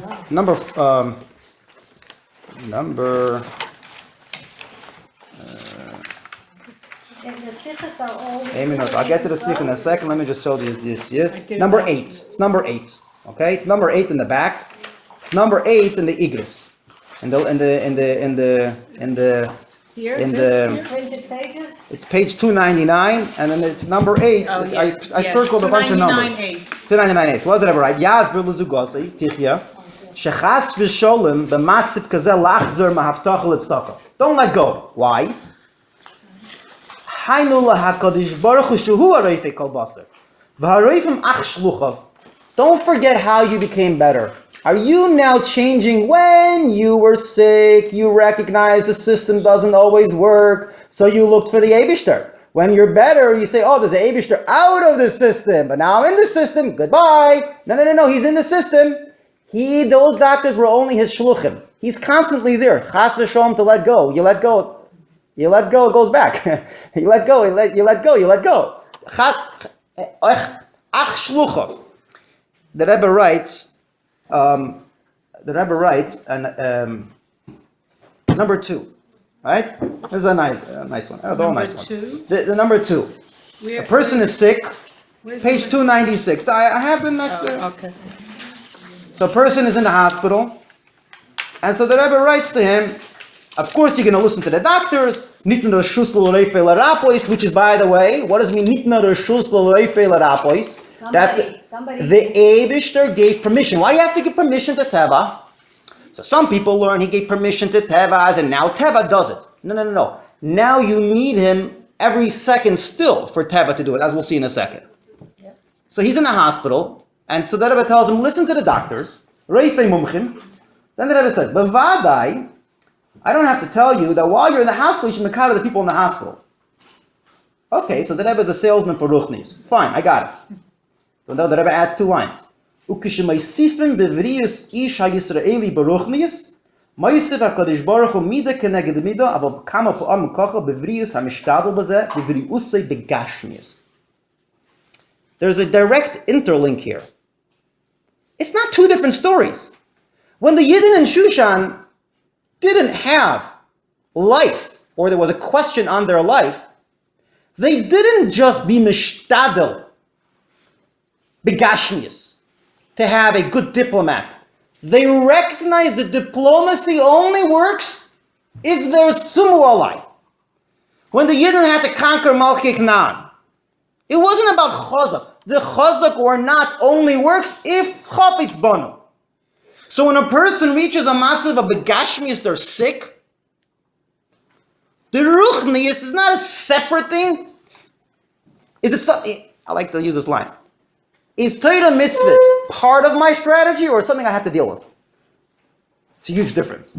And the sikhs are all... I'll get to the sikh in a second. Let me just show you this. Yeah? Number 8. It's number 8. Okay, it's number 8 in the back. It's number 8 in the igris. Printed pages. It's page 299, and then it's number 8. Oh, I circled a bunch of numbers. 299.8. So what does it ever write? Yazber lezugosei tichya shechas v'sholem b'matziv kazeh lachzer mahaftach l'tzedakah. Don't let go. Why? Hainu lahakadosh baruch hu shehu hareifei kol baser v'hareifim ach shluchav. Don't forget how you became better. Are you now changing when you were sick? You recognize the system doesn't always work, so you looked for the Eibishter. When you're better, you say, oh, there's an Eibishter out of the system, but now I'm in the system, goodbye. No, he's in the system. Those doctors were only his shluchim. He's constantly there. Chas v'sholom to let go. You let go, it goes back. You let go. Ach shluchav. The Rebbe writes, and number 2, right? This is a nice one. They're all nice ones. The number 2. A person is sick. Page 296. I have them next there. Okay. So a person is in the hospital, and so the Rebbe writes to him. Of course, you're going to listen to the doctors. Nitna reshus l'reifei l'rapois, which is, by the way, what does mean nitna reshus l'reifei l'rapois? Somebody. The Eibishter gave permission. Why do you have to give permission to Teva? So some people learn he gave permission to Teva, and now Teva does it. No. Now you need him every second still for Teva to do it, as we'll see in a second. Yep. So he's in the hospital, and so the Rebbe tells him, listen to the doctors. Reifei mumchim. Then the Rebbe says, B'vadai, I don't have to tell you that while you're in the hospital, you should make out of the people in the hospital. Okay, so the Rebbe is a salesman for Ruchnis. Fine, I got it. So now the Rebbe adds 2 lines. Ukishemaisifim bevrius ish ha-Yisraeli baruchnius, maisif ha-Kadosh Baruch Hu mida keneged mida, aval kama po'am kocha bevrius ha-mishkabel bazeh, bevriusei begashmius. There's a direct interlink here. It's not 2 different stories. When the Yidden in Shushan didn't have life, or there was a question on their life, they didn't just be mishtadel, begashmius, to have a good diplomat. They recognize that diplomacy only works if there's tzumu alai. When the Yidden had to conquer Malchei Canaan, it wasn't about chazak. The chazak or not only works if chafetz banu. So when a person reaches a matzav of begashmius, they're sick. The ruchnius is not a separate thing. Is it something, I like to use this line. Is Torah mitzvahs part of my strategy or it's something I have to deal with? It's a huge difference.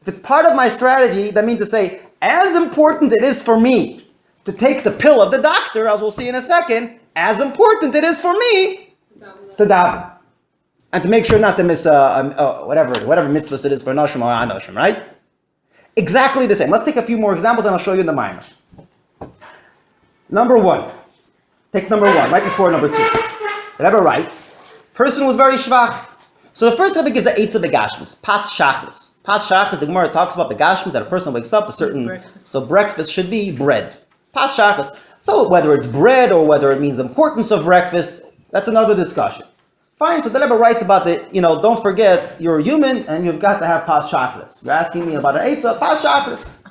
If it's part of my strategy, that means to say, as important it is for me to take the pill of the doctor, as we'll see in a second, as important it is for me to daven. And to make sure not to miss whatever mitzvahs it is for Noshim or Anoshim, right? Exactly the same. Let's take a few more examples and I'll show you in the Maimer. Number one. Take number one, right before number two. The Rebbe writes, person was very shvach. So the first Rebbe gives the eitzah begashmis, pas shachlis. Pas shachlis, the Gemara talks about begashmis, that a person wakes up a certain, Breakfast. so breakfast should be bread. Pas shachlis. So whether it's bread or whether it means the importance of breakfast, that's another discussion. Fine, so the Rebbe writes about don't forget, you're human and you've got to have pas shachlis. You're asking me about an eitzah, pas shachlis.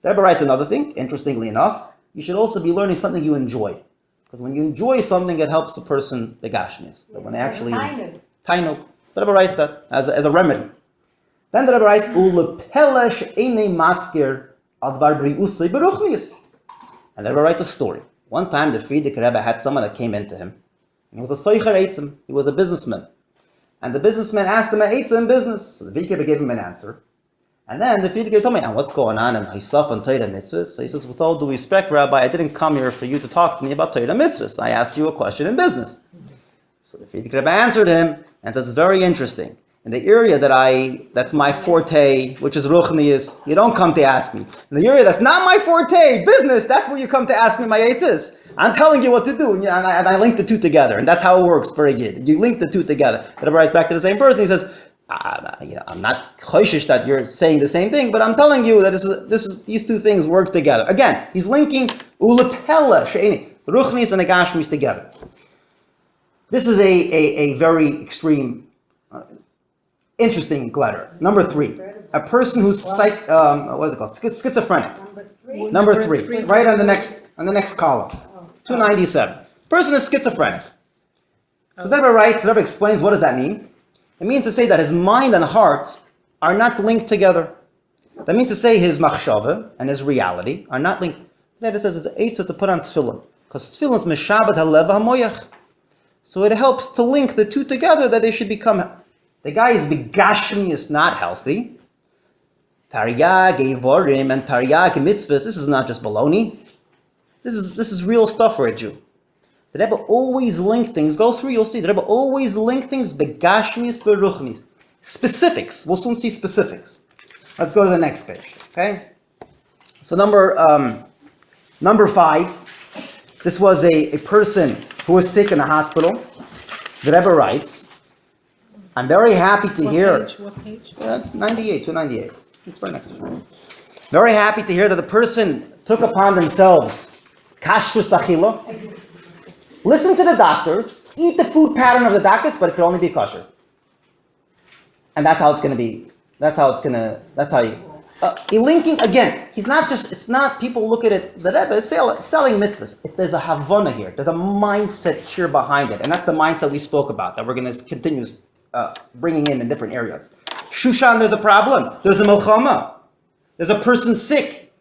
The Rebbe writes another thing, interestingly enough, you should also be learning something you enjoy. Because when you enjoy something, it helps a person, the gashmis. That when they actually... Tainuk. The Rebbe writes that as a remedy. Then the Rebbe writes, Ulepelesh einei maskir advar bri'usei beruchnis. And the Rebbe writes a story. One time, the Frierdiker Rebbe had someone that came into him. And he was a soicher eitzim. He was a businessman. And the businessman asked him an eitzah in business. So the Frierdiker Rebbe gave him an answer. And then the Frierdiker told me, and what's going on in Hisaf and Torah mitzvahs? So he says, with all due respect, Rabbi, I didn't come here for you to talk to me about Torah mitzvahs. I asked you a question in business. So the Frierdiker Rebbe answered him, and says, it's very interesting. In the area that's my forte, which is ruchnius, you don't come to ask me. In the area that's not my forte, business, that's where you come to ask me my eitzahs. I'm telling you what to do, and I link the two together, and that's how it works. Very good. You link the two together. The Rebbe writes back to the same person. He says, I'm not choishish that you're saying the same thing, but I'm telling you that these two things work together. Again, he's linking ulepella she'eni, ruchnis and agashmis together. This is a very extreme, interesting letter. Number three, a person who's schizophrenic. Number three, right on the next column, 297. Person is schizophrenic. So the Rebbe writes, the Rebbe explains what does that mean. It means to say that his mind and heart are not linked together. That means to say his machshava and his reality are not linked. The Rebbe says it's eitzah to put on tefillin, because tefillin is meshabed halev hamoyach. So it helps to link the two together that they should become. The guy is begashmi, is not healthy. Taryag, evorim, and taryag mitzvahs. This is not just baloney. This is real stuff for a Jew. The Rebbe always link things. Go through, you'll see. The Rebbe always link things begashmis beruchnis. Specifics. We'll soon see specifics. Let's go to the next page. Okay. So number 5. This was a person who was sick in the hospital. The Rebbe writes, I'm very happy to hear... What page? 98, 298. It's right next to it. Very happy to hear that the person took upon themselves kashrus achila. Listen to the doctors, eat the food pattern of the doctors, but it could only be kosher. And that's how it's going to be. That's how you... linking, again, it's not, people look at it, the Rebbe is selling mitzvahs. There's a havana here. There's a mindset here behind it. And that's the mindset we spoke about, that we're going to continue bringing in different areas. Shushan, there's a problem. There's a milchama. There's a person sick.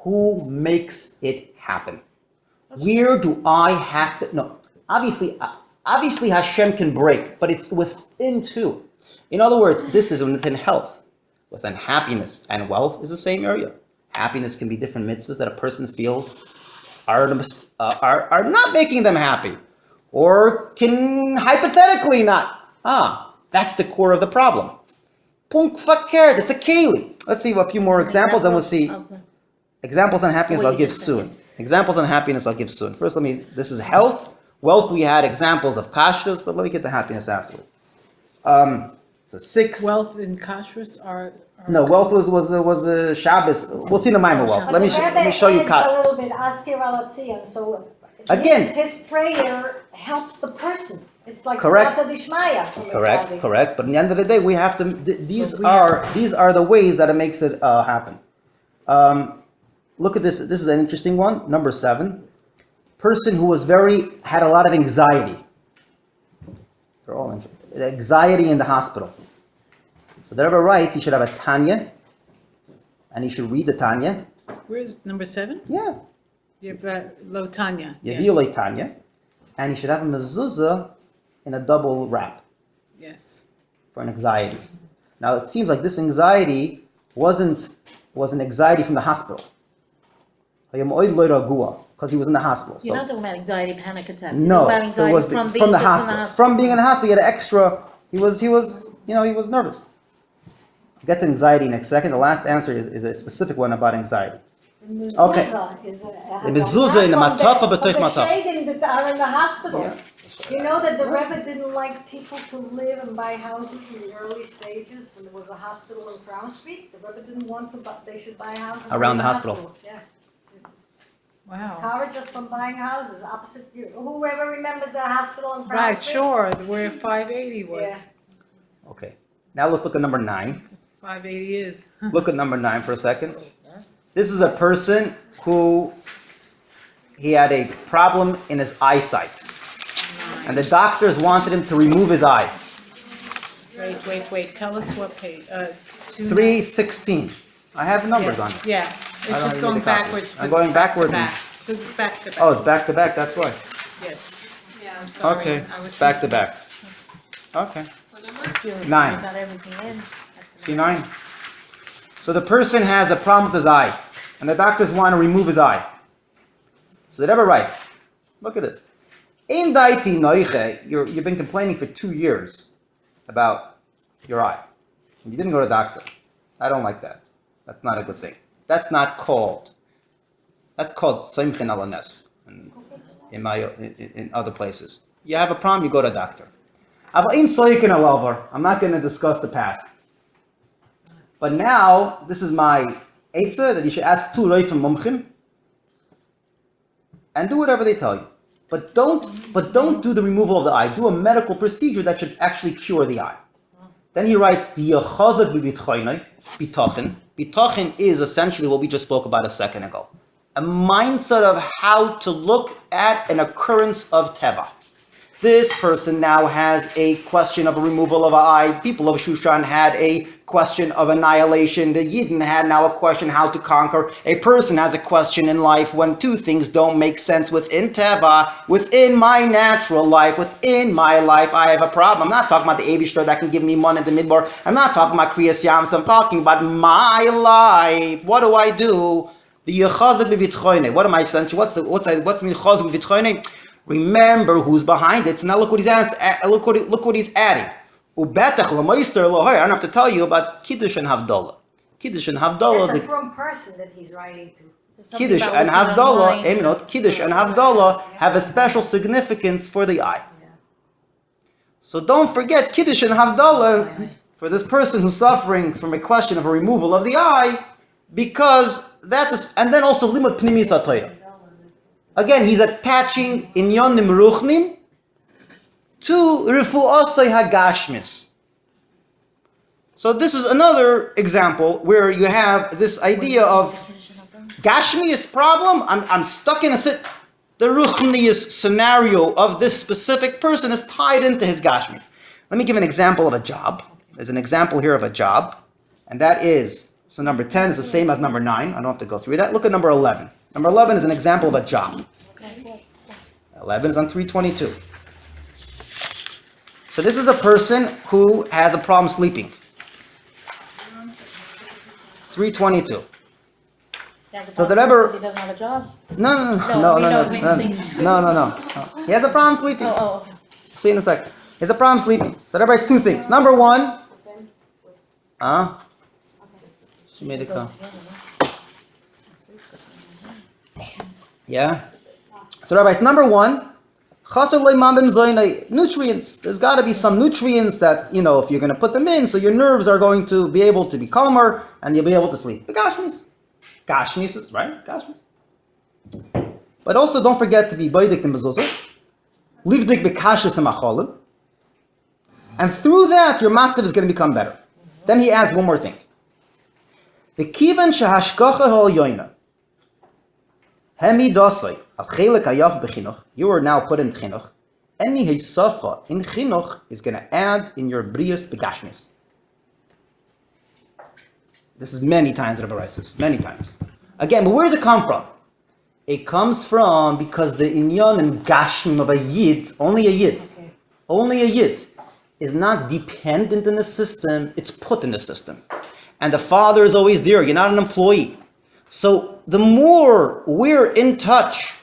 Who makes it happen? Where do I have to... No, obviously Hashem can break, but it's within too. In other words, this is within health. Within happiness and wealth is the same area. Happiness can be different mitzvahs that a person feels are not making them happy, or can hypothetically not. That's the core of the problem. Punk fakert, it's a keli. Let's see a few more examples, and we'll see. Examples on happiness I'll give soon. First, this is health. Wealth, we had examples of kashrus, but let me get the happiness afterwards. So 6. Wealth and kashrus are no, wealth was a Shabbos. We'll see the Maimon wealth. Let me show you. A little bit askir alatzion. So again, his prayer helps the person. It's like correct. Correct. But at the end of the day, we have to. These are the ways that it makes it happen. Look at this. This is an interesting one. Number 7. Person who had a lot of anxiety. They're all anxiety in the hospital. So the Rebbe writes he should have a Tanya, and he should read the Tanya. Where's number 7? Yeah. You have Lo Tanya. Yaviyule Tanya, and he should have a mezuzah in a double wrap Yes. for an anxiety. Now it seems like this anxiety was an anxiety from the hospital. Because he was in the hospital. You're So not talking about anxiety, panic attacks. no, You're talking about so it was anxiety from the just hospital. From being in the hospital, he had an extra. He was nervous. We'll get to anxiety next second. The last answer is a specific one about anxiety. Okay. The mezuzah in the matafa b'toich The matafa. shading that are in the hospital. Yeah. You know that the Rebbe didn't like people to live and buy houses in the early stages when there was a hospital in Crown Street. The Rebbe didn't want to, but they should buy houses Around in the hospital. Yeah. Wow. Discouraged us from buying houses opposite you. Whoever remembers that hospital in Crown Right, Street? sure, where 580 was. Okay. Now let's look at number 9. 580 is. Look at number 9 for a second. This is a person who he had a problem in his eyesight. And the doctors wanted him to remove his eye. Wait. Tell us what page. 316. I have numbers on it. Yeah, I it's don't just even going get copies. backwards. I'm going backwards. Because it's back to back. Oh, it's back to back, that's why. Yes. Yeah. I'm sorry. Okay, I was back to thinking- back. Okay. What number? 9. Got everything in. That's the See 9? So the person has a problem with his eye, and the doctors want to remove his eye. So the Rebbe writes, look at this. In daiti noiche, you've been complaining for 2 years about your eye. And you didn't go to the doctor. I don't like that. That's not a good thing. That's called simchin alanes in other places. You have a problem, you go to a doctor. I'm not going to discuss the past. But now, this is my eitzah, that you should ask 2 roifim mumchim and do whatever they tell you. But don't do the removal of the eye. Do a medical procedure that should actually cure the eye. Then he writes, Bitachon. Bitachon is essentially what we just spoke about a second ago. A mindset of how to look at an occurrence of teva. This person now has a question of a removal of an eye. People of Shushan had a question of annihilation. The Yidden had now a question how to conquer. A person has a question in life when 2 things don't make sense within Teva, within my natural life, within my life. I have a problem. I'm not talking about the Eibishter that can give me money in the midbar. I'm not talking about Kriyas Yams. I'm talking about my life. What do I do? What am I essentially? What's mean chazak b'vitchoyne? Remember who's behind it. So now look what he's adding. I don't have to tell you about Kiddush and Havdalah. Kiddush and Havdalah. That's a from person that he's writing to. Kiddush and Havdalah. Kiddush and Havdalah have a special significance for the eye. So don't forget Kiddush and Havdalah for this person who's suffering from a question of a removal of the eye, because and then also limud pnimis ha'torah. Again, he's attaching inyonim ruchnim to rifu'asei hagashmis. So this is another example where you have this idea of gashmius problem. I'm stuck in the ruchnius scenario of this specific person is tied into his gashmis. Let me give an example of a job. There's an example here of a job, and that is, so number 10 is the same as number 9. I don't have to go through that. Look at number 11. Number 11 is an example of a job. 11 is on 322. So this is a person who has a problem sleeping. 322. So the Rebbe, he doesn't have a job. no. He has a problem sleeping. Okay. See you in a second. He has a problem sleeping. So the Rebbe writes 2 things. Number 1, she made a call. Yeah. So Rabbi, it's number 1, nutrients. There's got to be some nutrients that, if you're going to put them in, so your nerves are going to be able to be calmer and you'll be able to sleep. The Gashmis. Gashmis is, right? Gashmis. But also don't forget to be Baidik and Mezuzah. Livdik Bekashis and Macholim. And through that, your matzav is going to become better. Then he adds one more thing. The Kivan Shahashkocha Hol Yoina. Hemi Dosai. You are now put in chinuch. Any heisafa in chinuch is going to add in your brius begashmis. This is many times Rebbe writes this, many times. Again, but where does it come from? It comes from because the inyan and gashim of a yid, only a yid, is not dependent in the system, it's put in the system. And the father is always there, you're not an employee. So the more we're in touch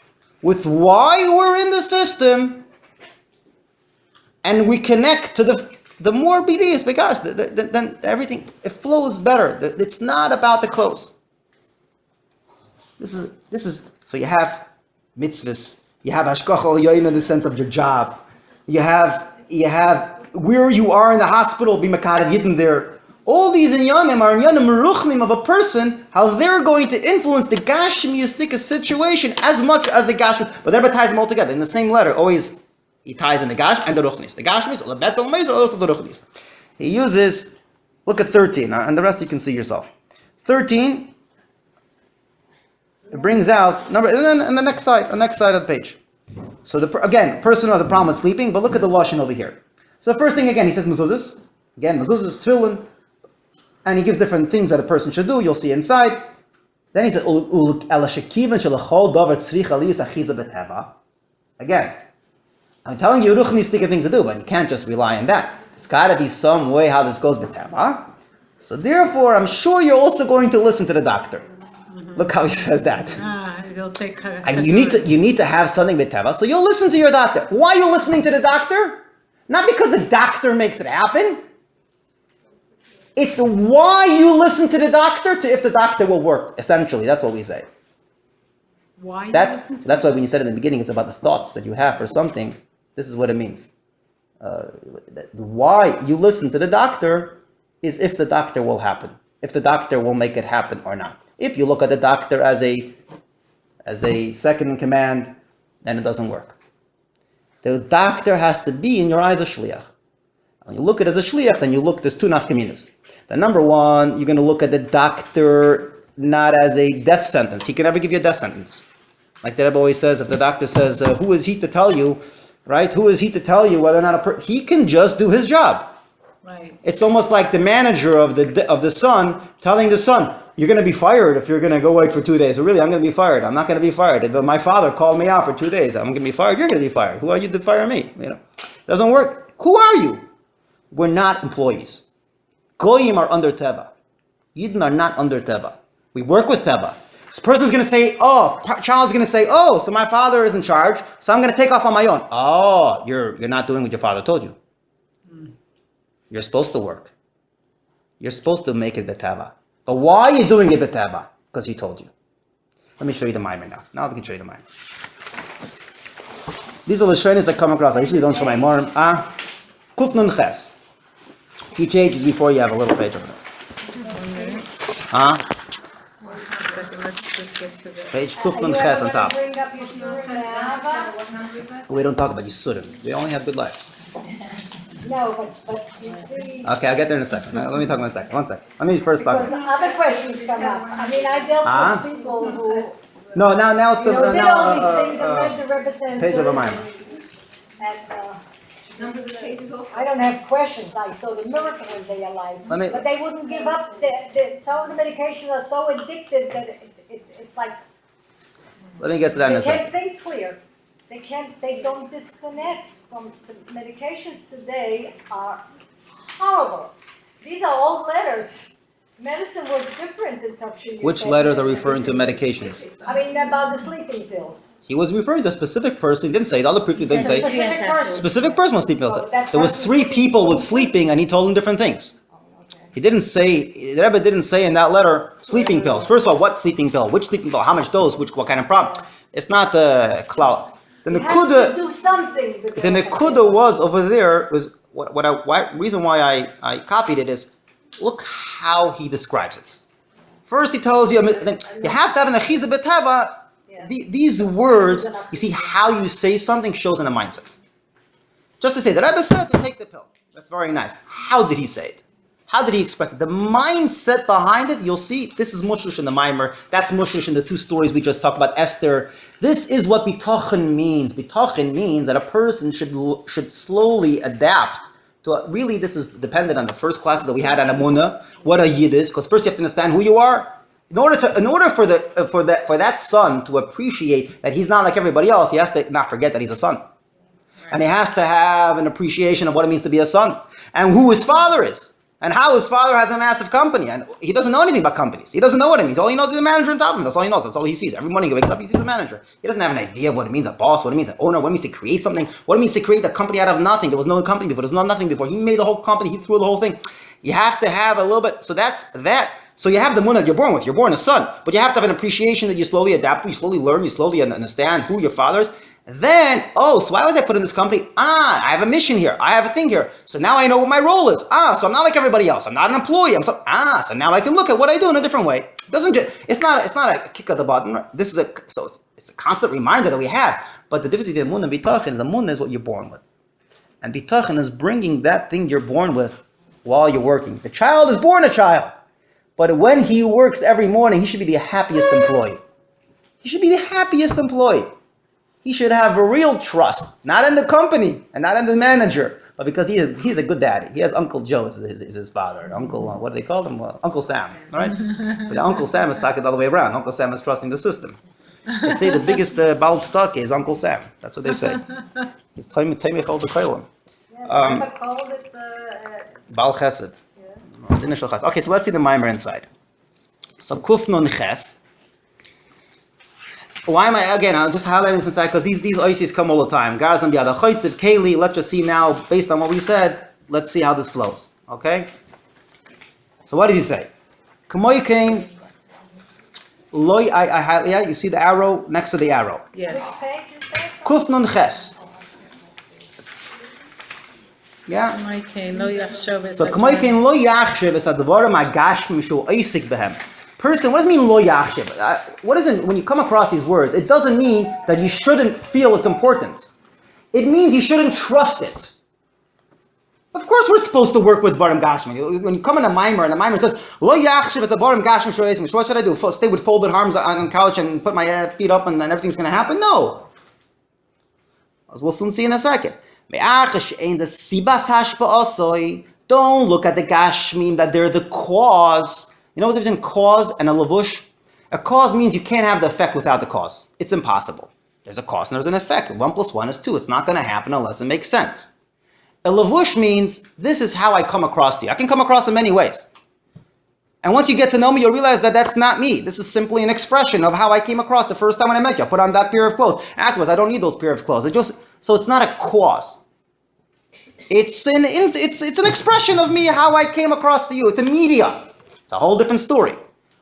with why we're in the system, and we connect to the more BDs, because then everything, it flows better. It's not about the clothes. This is so you have mitzvahs, you have hashgacha oyoyin in the sense of your job, you have where you are in the hospital, be makarev yidden there. All these inyanim are inyanim meruchnim of a person, how they're going to influence the gashmiyistic situation as much as the gashmi, but everybody ties them all together in the same letter. Always he ties in the gash and the ruchnis. The gashmis, or the betel meis, or also the ruchnis. He uses, look at 13, and the rest you can see yourself. 13, it brings out number, and then on the next side of the page. So again, person who has a problem with sleeping, but look at the lashon over here. So the first thing again, he says mezuzahs. Again, mezuzahs, tefillin, and he gives different things that a person should do. You'll see inside. Then he says, again, I'm telling you ruchnistic things to do, but you can't just rely on that. There's got to be some way how this goes b'teva. So therefore, I'm sure you're also going to listen to the doctor. Look how he says that. They'll take And you need to have something b'teva, so you'll listen to your doctor. Why are you listening to the doctor? Not because the doctor makes it happen. It's why you listen to the doctor to if the doctor will work. Essentially, that's what we say. Why? That's why when you said in the beginning, it's about the thoughts that you have for something. This is what it means. Why you listen to the doctor is if the doctor will happen, if the doctor will make it happen or not. If you look at the doctor as a second in command, then it doesn't work. The doctor has to be in your eyes a shliach. When you look at it as a shliach, then there's two nafkaminas. The number one, you're going to look at the doctor not as a death sentence. He can never give you a death sentence. Like the Rebbe always says, if the doctor says, who is he to tell you, right? Who is he to tell you whether or not he can just do his job. Right. It's almost like the manager of the son telling the son, you're going to be fired if you're going to go away for 2 days. So really, I'm going to be fired. I'm not going to be fired. But my father called me out for 2 days. I'm going to be fired. You're going to be fired. Who are you to fire me? It doesn't work. Who are you? We're not employees. Goyim are under Teva. Yidden are not under Teva. We work with Teva. This person's going to say, child's going to say, so my father is in charge, so I'm going to take off on my own. Oh, you're not doing what your father told you. You're supposed to work. You're supposed to make it B'Teva. But why are you doing it B'Teva? Because he told you. Let me show you the mimer now. Now I can show you the mimer. These are the shaynas that come across. I usually don't show my mimer. Kuf Nun Ches. A few changes before you have a little page over there. Just a second, let's just get to the... Page Kuf Nun Ches on top. Bring up your Surah Nahava? We don't talk about Yisurim. We only have good lives. No, but you see. Okay, I'll get there in a second. Let me talk 1 second. 1 second. Let me first talk. Because other questions come up. I mean, I dealt with people who, No, now it's the did all these things and read the Rebbe page of a mimer. And I don't have questions. I saw the miracle when they alive, but they wouldn't give up. Some of the medications are so addictive that it's like Let me get to that in they a second. can't think clear. They don't disconnect from the medications today are horrible. These are old letters. Medicine was different in touching. Which letters are referring to medications? I mean about the sleeping pills. He was referring to a specific person. He didn't say it. The other people didn't say Specific person. specific person with sleeping pills. that's There was not 3 people with sleeping, and he told them different things. He didn't say, the Rebbe didn't say in that letter sleeping pills. First of all, what sleeping pill? Which sleeping pill? How much dose? What kind of problem? It's not a cloud. The Do something. Nekuda was over there was reason why I copied it is look how he describes it. First he tells you you have to have an achiza b'teva. These words, you see how you say something shows in a mindset. Just to say the Rebbe said to take the pill. That's very nice. How did he say it? How did he express it? The mindset behind it, you'll see, this is Mushlish in the Mimer, that's Mushlish in the 2 stories we just talked about, Esther. This is what Bitachon means. Bitachon means that a person should slowly adapt to, really this is dependent on the first classes that we had on Amunah, what a Yid is, because first you have to understand who you are, In order for that son to appreciate that he's not like everybody else, he has to not forget that he's a son. And he has to have an appreciation of what it means to be a son. And who his father is. And how his father has a massive company. And he doesn't know anything about companies. He doesn't know what it means. All he knows is a manager on top of him. That's all he knows. That's all he sees. Every morning he wakes up, he sees a manager. He doesn't have an idea of what it means, a boss, what it means, an owner, what it means to create something, what it means to create a company out of nothing. There was no company before. There was no nothing before. He made the whole company. He threw the whole thing. You have to have a little bit. So that's that. So you have the munah you're born with. You're born a son. But you have to have an appreciation that you slowly adapt to. You slowly learn. You slowly understand who your father is. Then, so why was I put in this company? I have a mission here. I have a thing here. So now I know what my role is. So I'm not like everybody else. I'm not an employee. So now I can look at what I do in a different way. It's not a kick at the bottom. It's a constant reminder that we have. But the difference between munah and bitachon is the munah is what you're born with. And bitachon is bringing that thing you're born with while you're working. The child is born a child. But when he works every morning, he should be the happiest employee. He should be the happiest employee. He should have a real trust, not in the company and not in the manager, but because he's a good daddy. He has Uncle Joe is his father. Uncle, what do they call him? Uncle Sam, all right? But Uncle Sam is talking the other way around. Uncle Sam is trusting the system. They say the biggest bald stuck is Uncle Sam. That's what they say. He's Taimei Chol B'Kolim. Called it Bal Chesed. Okay, so let's see the mimer inside. So Kuf Nun Ches. Why am I, again, I'm just highlighting this inside because these oisis come all the time. Garzam Yada Choitziv Keli, let's just see now, based on what we said, let's see how this flows. Okay? So what does he say? Kamoykein Loi you see the arrow next to the arrow. Yes. Kuf Nun Ches. Yeah? So Kamoykein Lo Yachshev es advarim agashmim shu oisik behem. Person, what does it mean lo yachshev? What does it, when you come across these words, it doesn't mean that you shouldn't feel it's important. It means you shouldn't trust it. Of course we're supposed to work with Varim Gashmi. When you come in a mimer and the mimer says, Lo yachshev at the Varim Gashmi shoyesmish, what should I do? Stay with folded arms on the couch and put my feet up and then everything's going to happen? No. As we'll soon see in a second. Don't look at the Gashmim that they're the cause. You know what there's in cause and a lavush? A cause means you can't have the effect without the cause. It's impossible. There's a cause and there's an effect. 1 + 1 is 2. It's not going to happen unless it makes sense. A lavush means this is how I come across to you. I can come across in many ways. And once you get to know me, you'll realize that that's not me. This is simply an expression of how I came across the first time when I met you. I put on that pair of clothes. Afterwards, I don't need those pair of clothes. So it's not a cause. It's an expression of me, how I came across to you. It's a media. It's a whole different story.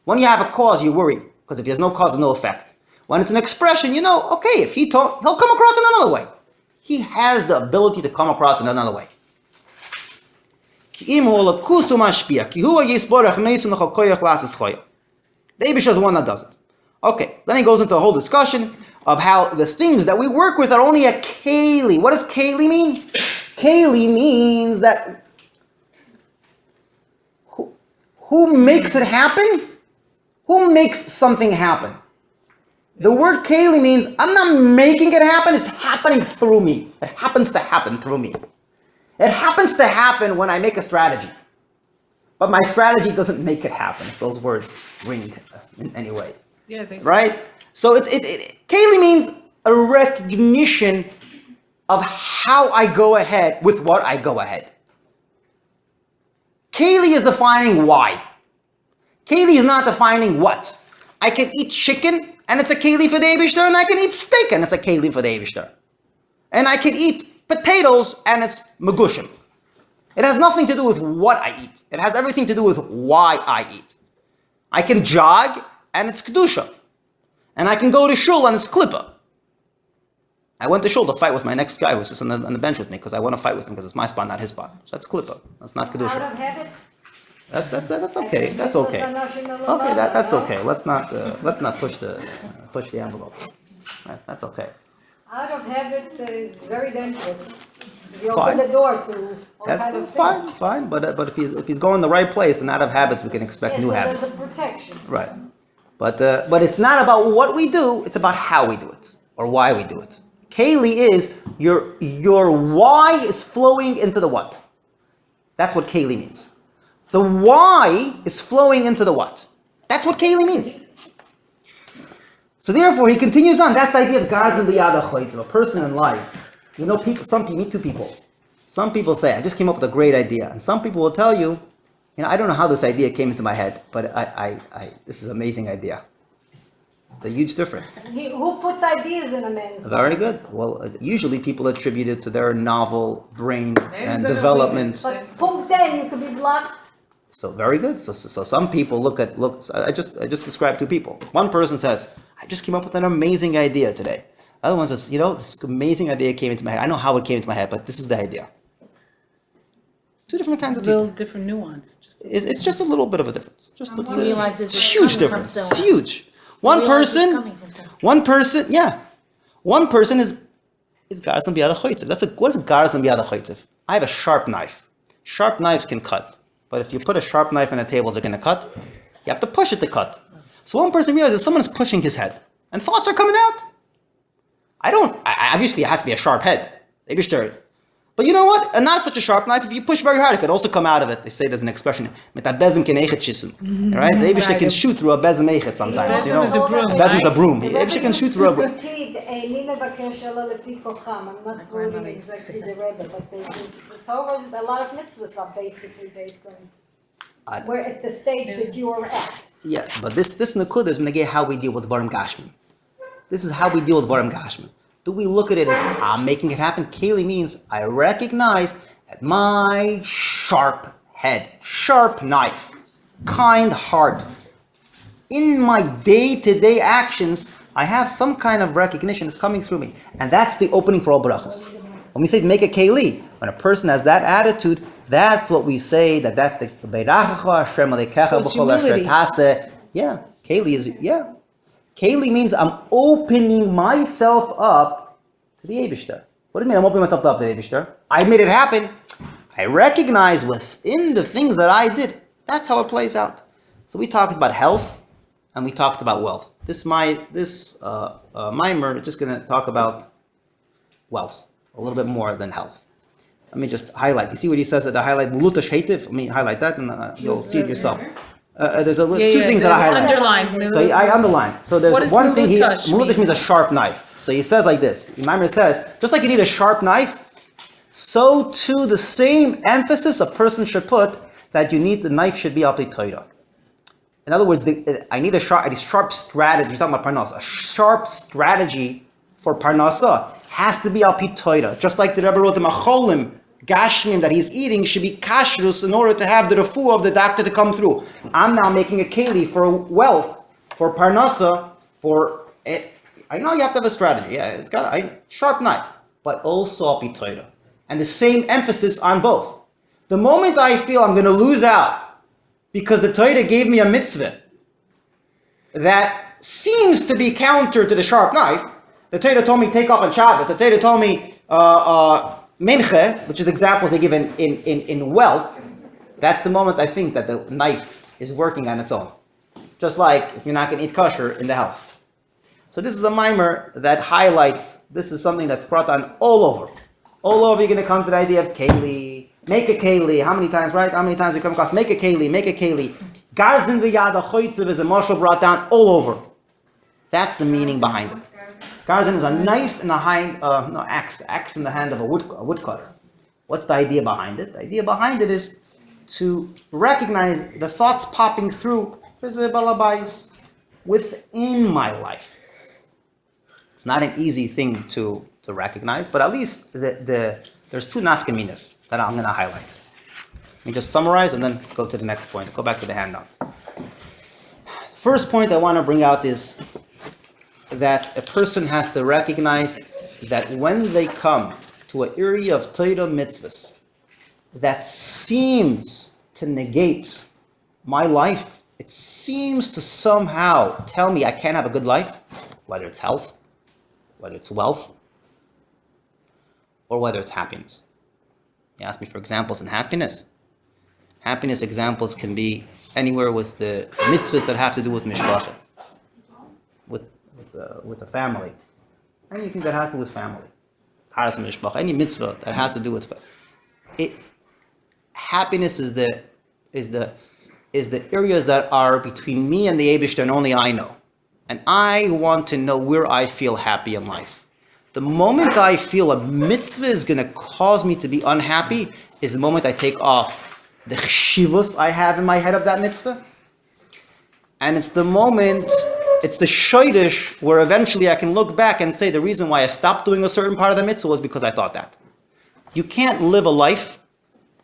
When you have a cause, you worry. Because if there's no cause, there's no effect. When it's an expression, you know, okay, if he talk, he'll come across in another way. He has the ability to come across in another way. The Eibush is the one that does it. Okay, then he goes into a whole discussion of how the things that we work with are only a keli. What does keli mean? Keli means that who makes it happen? Who makes something happen? The word keli means I'm not making it happen, it's happening through me. It happens to happen through me. It happens to happen when I make a strategy. But my strategy doesn't make it happen, if those words ring in any way. Yeah, right? So keli means a recognition of how I go ahead with what I go ahead. Keli is defining why. Keli is not defining what. I can eat chicken and it's a keli for the Eibishter, and I can eat steak and it's a keli for the Eibishter. And I can eat potatoes and it's megushim. It has nothing to do with what I eat. It has everything to do with why I eat. I can jog and it's kedusha. And I can go to shul and it's klippa. I went to shul to fight with my next guy who's just on the bench with me because I want to fight with him because it's my spot, not his spot. So that's klippa. That's not kedusha. Out of habit? That's okay. That's okay. Okay, that's okay. Let's not push the envelope. That's okay. Out of habit is very dangerous. You open the door to all kind of things. Fine. But if he's going the right place and out of habits, we can expect new habits. There's a protection. Right. But it's not about what we do. It's about how we do it or why we do it. Keli is your why is flowing into the what. That's what keli means. The why is flowing into the what. That's what Keli means. So therefore, he continues on. That's the idea of Gazan B'yad HaChoitz, of a person in life. You know, meet two people. Some people say, I just came up with a great idea. And some people will tell you, I don't know how this idea came into my head, but this is an amazing idea. It's a huge difference. Who puts ideas in a man's mind? Very good. Well, usually people attribute it to their novel brain and development. But pump then you could be blocked. So very good. So some people look. I just described two people. One person says, I just came up with an amazing idea today. The other one says, this amazing idea came into my head. I know how it came into my head, but this is the idea. Two different kinds of A little people. different nuance. It's just a little bit of a difference. Just a You little. realize it's Huge coming from difference. It's someone. huge. One You realize it's person coming from someone. One person is Garzan B'yad HaChoitz. What is Garzan B'yad HaChoitz? I have a sharp knife. Sharp knives can cut. But if you put a sharp knife on a table, is it going to cut? You have to push it to cut. So one person realizes someone is pushing his head. And thoughts are coming out. Obviously it has to be a sharp head. But you know what? And not such a sharp knife. If you push very hard, it could also come out of it. They say there's an expression. Right? The Eibishter can shoot through a bezem echet sometimes. Bezem is a broom. Bezem is a broom. The The Rebbe Eibishter can shoot used through a to broom. repeat, "Ni mevakesh ela lefi kocham." I'm not quoting exactly the Rebbe, but the Torah, a lot of mitzvahs are basically based on we're at the stage that you are at. Yeah, but this Nakud is negay how we deal with Varim Gashmi. This is how we deal with Varim Gashmi. Do we look at it as I'm making it happen? Keli means I recognize that my sharp head, sharp knife, kind heart, in my day-to-day actions, I have some kind of recognition that's coming through me. And that's the opening for all brachas. When we say make a Keli, when a person has that attitude, that's what we say, that's the Beirachacha Hashem Alekecha So it's B'chol Asher humility. Taseh. Yeah, Keli is, Keli means I'm opening myself up to the Eibishter. What do you mean I'm opening myself up to the Eibishter? I made it happen. I recognize within the things that I did. That's how it plays out. So we talked about health and we talked about wealth. This mimer is just going to talk about wealth a little bit more than health. Let me just highlight. You see what he says at the highlight? Mulutash Heitiv. Let me highlight that and you'll see it yourself. There's two things that I highlight. Underline. So I underline. So there's What does one thing. mulutash Mulutash mean? means a sharp knife. So he says like this. Imam says, just like you need a sharp knife, so too the same emphasis a person should put that the knife should be al pi Torah. In other words, I need a sharp strategy. He's talking about parnasa. A sharp strategy for parnasa has to be al pi Torah. Just like the Rebbe wrote, the macholim gashmim that he's eating should be kashrus in order to have the refuah of the doctor to come through. I'm now making a keli for wealth, for parnasa, for it. I know you have to have a strategy. Yeah, it's got a sharp knife, but also al pi Torah. And the same emphasis on both. The moment I feel I'm going to lose out because the Torah gave me a mitzvah that seems to be counter to the sharp knife, the Torah told me take off on Shabbos, the Torah told me minche, which is the examples they give in wealth, that's the moment I think that the knife is working on its own. Just like if you're not going to eat kosher in the house. So this is a mimer that highlights, this is something that's brought on all over. All over you're going to come to the idea of keli. Make a keli. How many times, right? How many times we come across make a keli, make a keli. Garzin B'yad HaChoitz is a marshal brought down all over. That's the meaning behind it. Garzin is a knife in the hand, axe in the hand of a woodcutter. What's the idea behind it? The idea behind it is to recognize the thoughts popping through balabais within my life. It's not an easy thing to recognize, but at least there's two nafkaminas that I'm going to highlight. Let me just summarize and then go to the next point. Go back to the handout. First point I want to bring out is that a person has to recognize that when they come to an area of Torah mitzvahs that seems to negate my life, it seems to somehow tell me I can't have a good life, whether it's health, whether it's wealth, or whether it's happiness. You asked me for examples in happiness. Happiness examples can be anywhere with the mitzvahs that have to do with mishpacha, with the family. Anything that has to do with family. Taharas Hamishpacha, any mitzvah that has to do with it. Happiness is is the areas that are between me and the Eibishter and only I know. And I want to know where I feel happy in life. The moment I feel a mitzvah is going to cause me to be unhappy is the moment I take off the chshivus I have in my head of that mitzvah. And it's the moment, it's the shoidish where eventually I can look back and say the reason why I stopped doing a certain part of the mitzvah was because I thought that. You can't live a life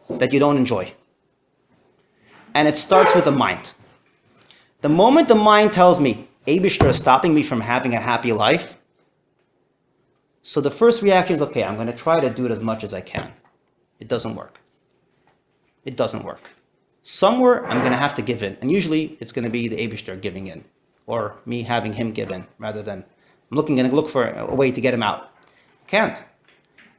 that you don't enjoy. And it starts with the mind. The moment the mind tells me, Eibishter is stopping me from having a happy life, so the first reaction is, okay, I'm going to try to do it as much as I can. It doesn't work. It doesn't work. Somewhere I'm going to have to give in. And usually it's going to be the Eibishter giving in, or me having him give in, rather than I'm going to look for a way to get him out. Can't.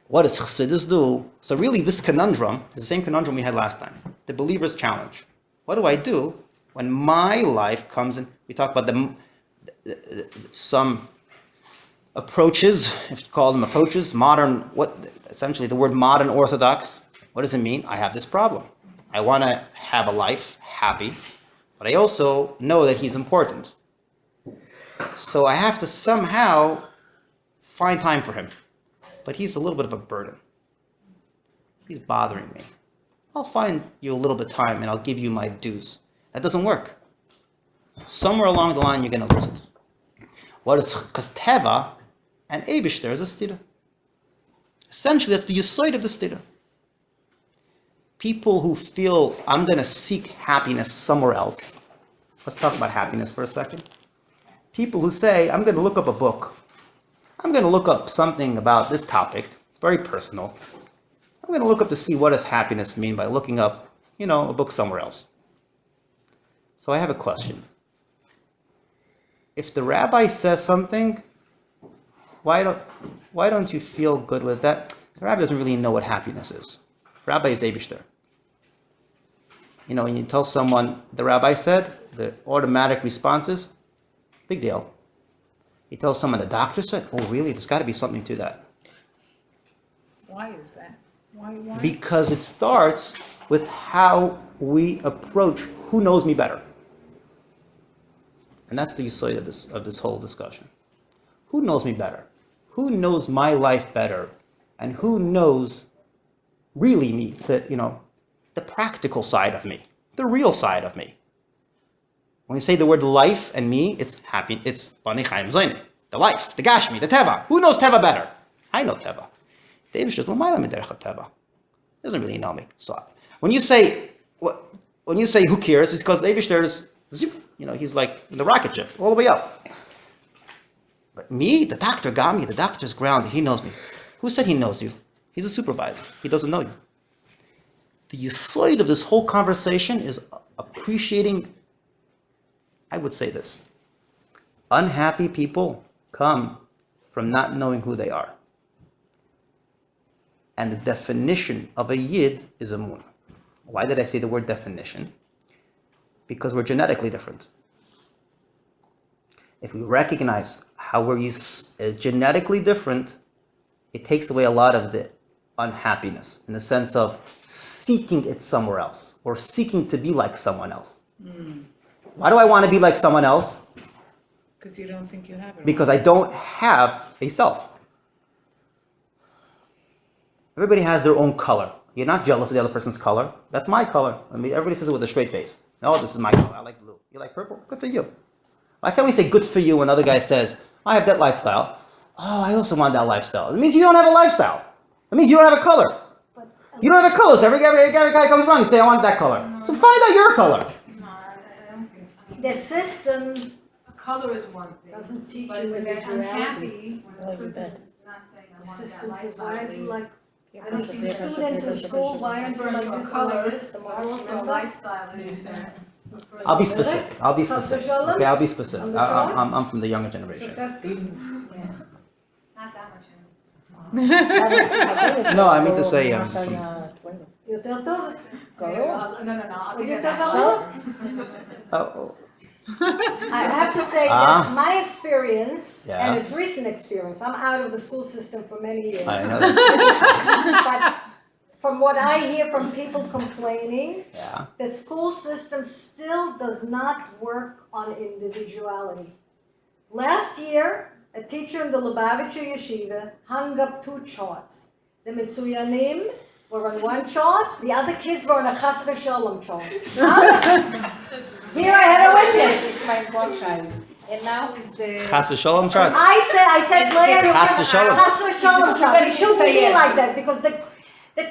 What does Chassidus do? So really this conundrum is the same conundrum we had last time. The believer's challenge. What do I do when my life comes in? We talk about some approaches, if you call them approaches, essentially the word modern Orthodox. What does it mean? I have this problem. I want to have a life, happy, but I also know that he's important. So I have to somehow find time for him. But he's a little bit of a burden. He's bothering me. I'll find you a little bit of time and I'll give you my dues. That doesn't work. Somewhere along the line you're going to lose it. What is because Teva and Eibishter is a stira. Essentially, that's the yesod of the stira. People who feel, I'm going to seek happiness somewhere else. Let's talk about happiness for a second. People who say, I'm going to look up a book. I'm going to look up something about this topic. It's very personal. I'm going to look up to see what does happiness mean by looking up, a book somewhere else. So I have a question. If the rabbi says something, why don't you feel good with that? The rabbi doesn't really know what happiness is. Rabbi is Eibishter. When you tell someone the rabbi said, the automatic response is, big deal. He tells someone the doctor said, oh really, there's got to be something to that. Why is that? Why? Because it starts with how we approach who knows me better. And that's the yesod of this whole discussion. Who knows me better? Who knows my life better? And who knows really me, the practical side of me, the real side of me. When we say the word life and me, it's happy, it's Bani Chaim Zaini, the life, the Gashmi, the Teva. Who knows Teva better? I know Teva. David just Teva. Doesn't really know me. So when you say who cares, it's because David is he's like in the rocket ship, all the way up. But me, the doctor got me, the doctor's grounded, he knows me. Who said he knows you? He's a supervisor. He doesn't know you. The yesod of this whole conversation is appreciating, I would say this, unhappy people come from not knowing who they are. And the definition of a yid is a mun. Why did I say the word definition? Because we're genetically different. If we recognize how we're genetically different, it takes away a lot of the unhappiness in the sense of seeking it somewhere else or seeking to be like someone else. Why do I want to be like someone else? Because you don't think you have it. Because I don't have a self. Everybody has their own color. You're not jealous of the other person's color. That's my color. Everybody says it with a straight face. No, this is my color. I like blue. You like purple? Good for you. Why can't we say good for you when another guy says, I have that lifestyle. Oh, I also want that lifestyle. It means you don't have a lifestyle. It means you don't have a color. You don't have a color, so every guy comes around, you say, I want that color. So find out your color. No, I don't think so. The system Color is one thing. doesn't teach But you when they're individuality. unhappy, when Oh, a you person bet. is not saying, I The want that system says, why lifestyle, are you is like, I don't see the students in school, why aren't you like different this from and like color, this? The but more also remember? lifestyle is that. I'll be specific. Okay, I'll be specific. On the chart? I'm from the younger generation. That's not that much. No, I mean to say, יותר טוב? No, I'll take יותר that back. גרוע? oh, I have to say Ah. that my experience, Yeah. and it's recent experience, I'm out of the school system for many years. I know that. But from what I hear from people complaining, Yeah. the school system still does not work on individuality. Last year, a teacher in the Lubavitcher Yeshiva hung up 2 charts. The Mitzuyanim were on one chart, the other kids were on a Chas v'Shalom chart. Here I had a witness. It's my godchild. And now is the. Chas v'shalom chart. I said, Leah, Chas v'shalom. Chas v'Shalom chart. It shouldn't be like that because the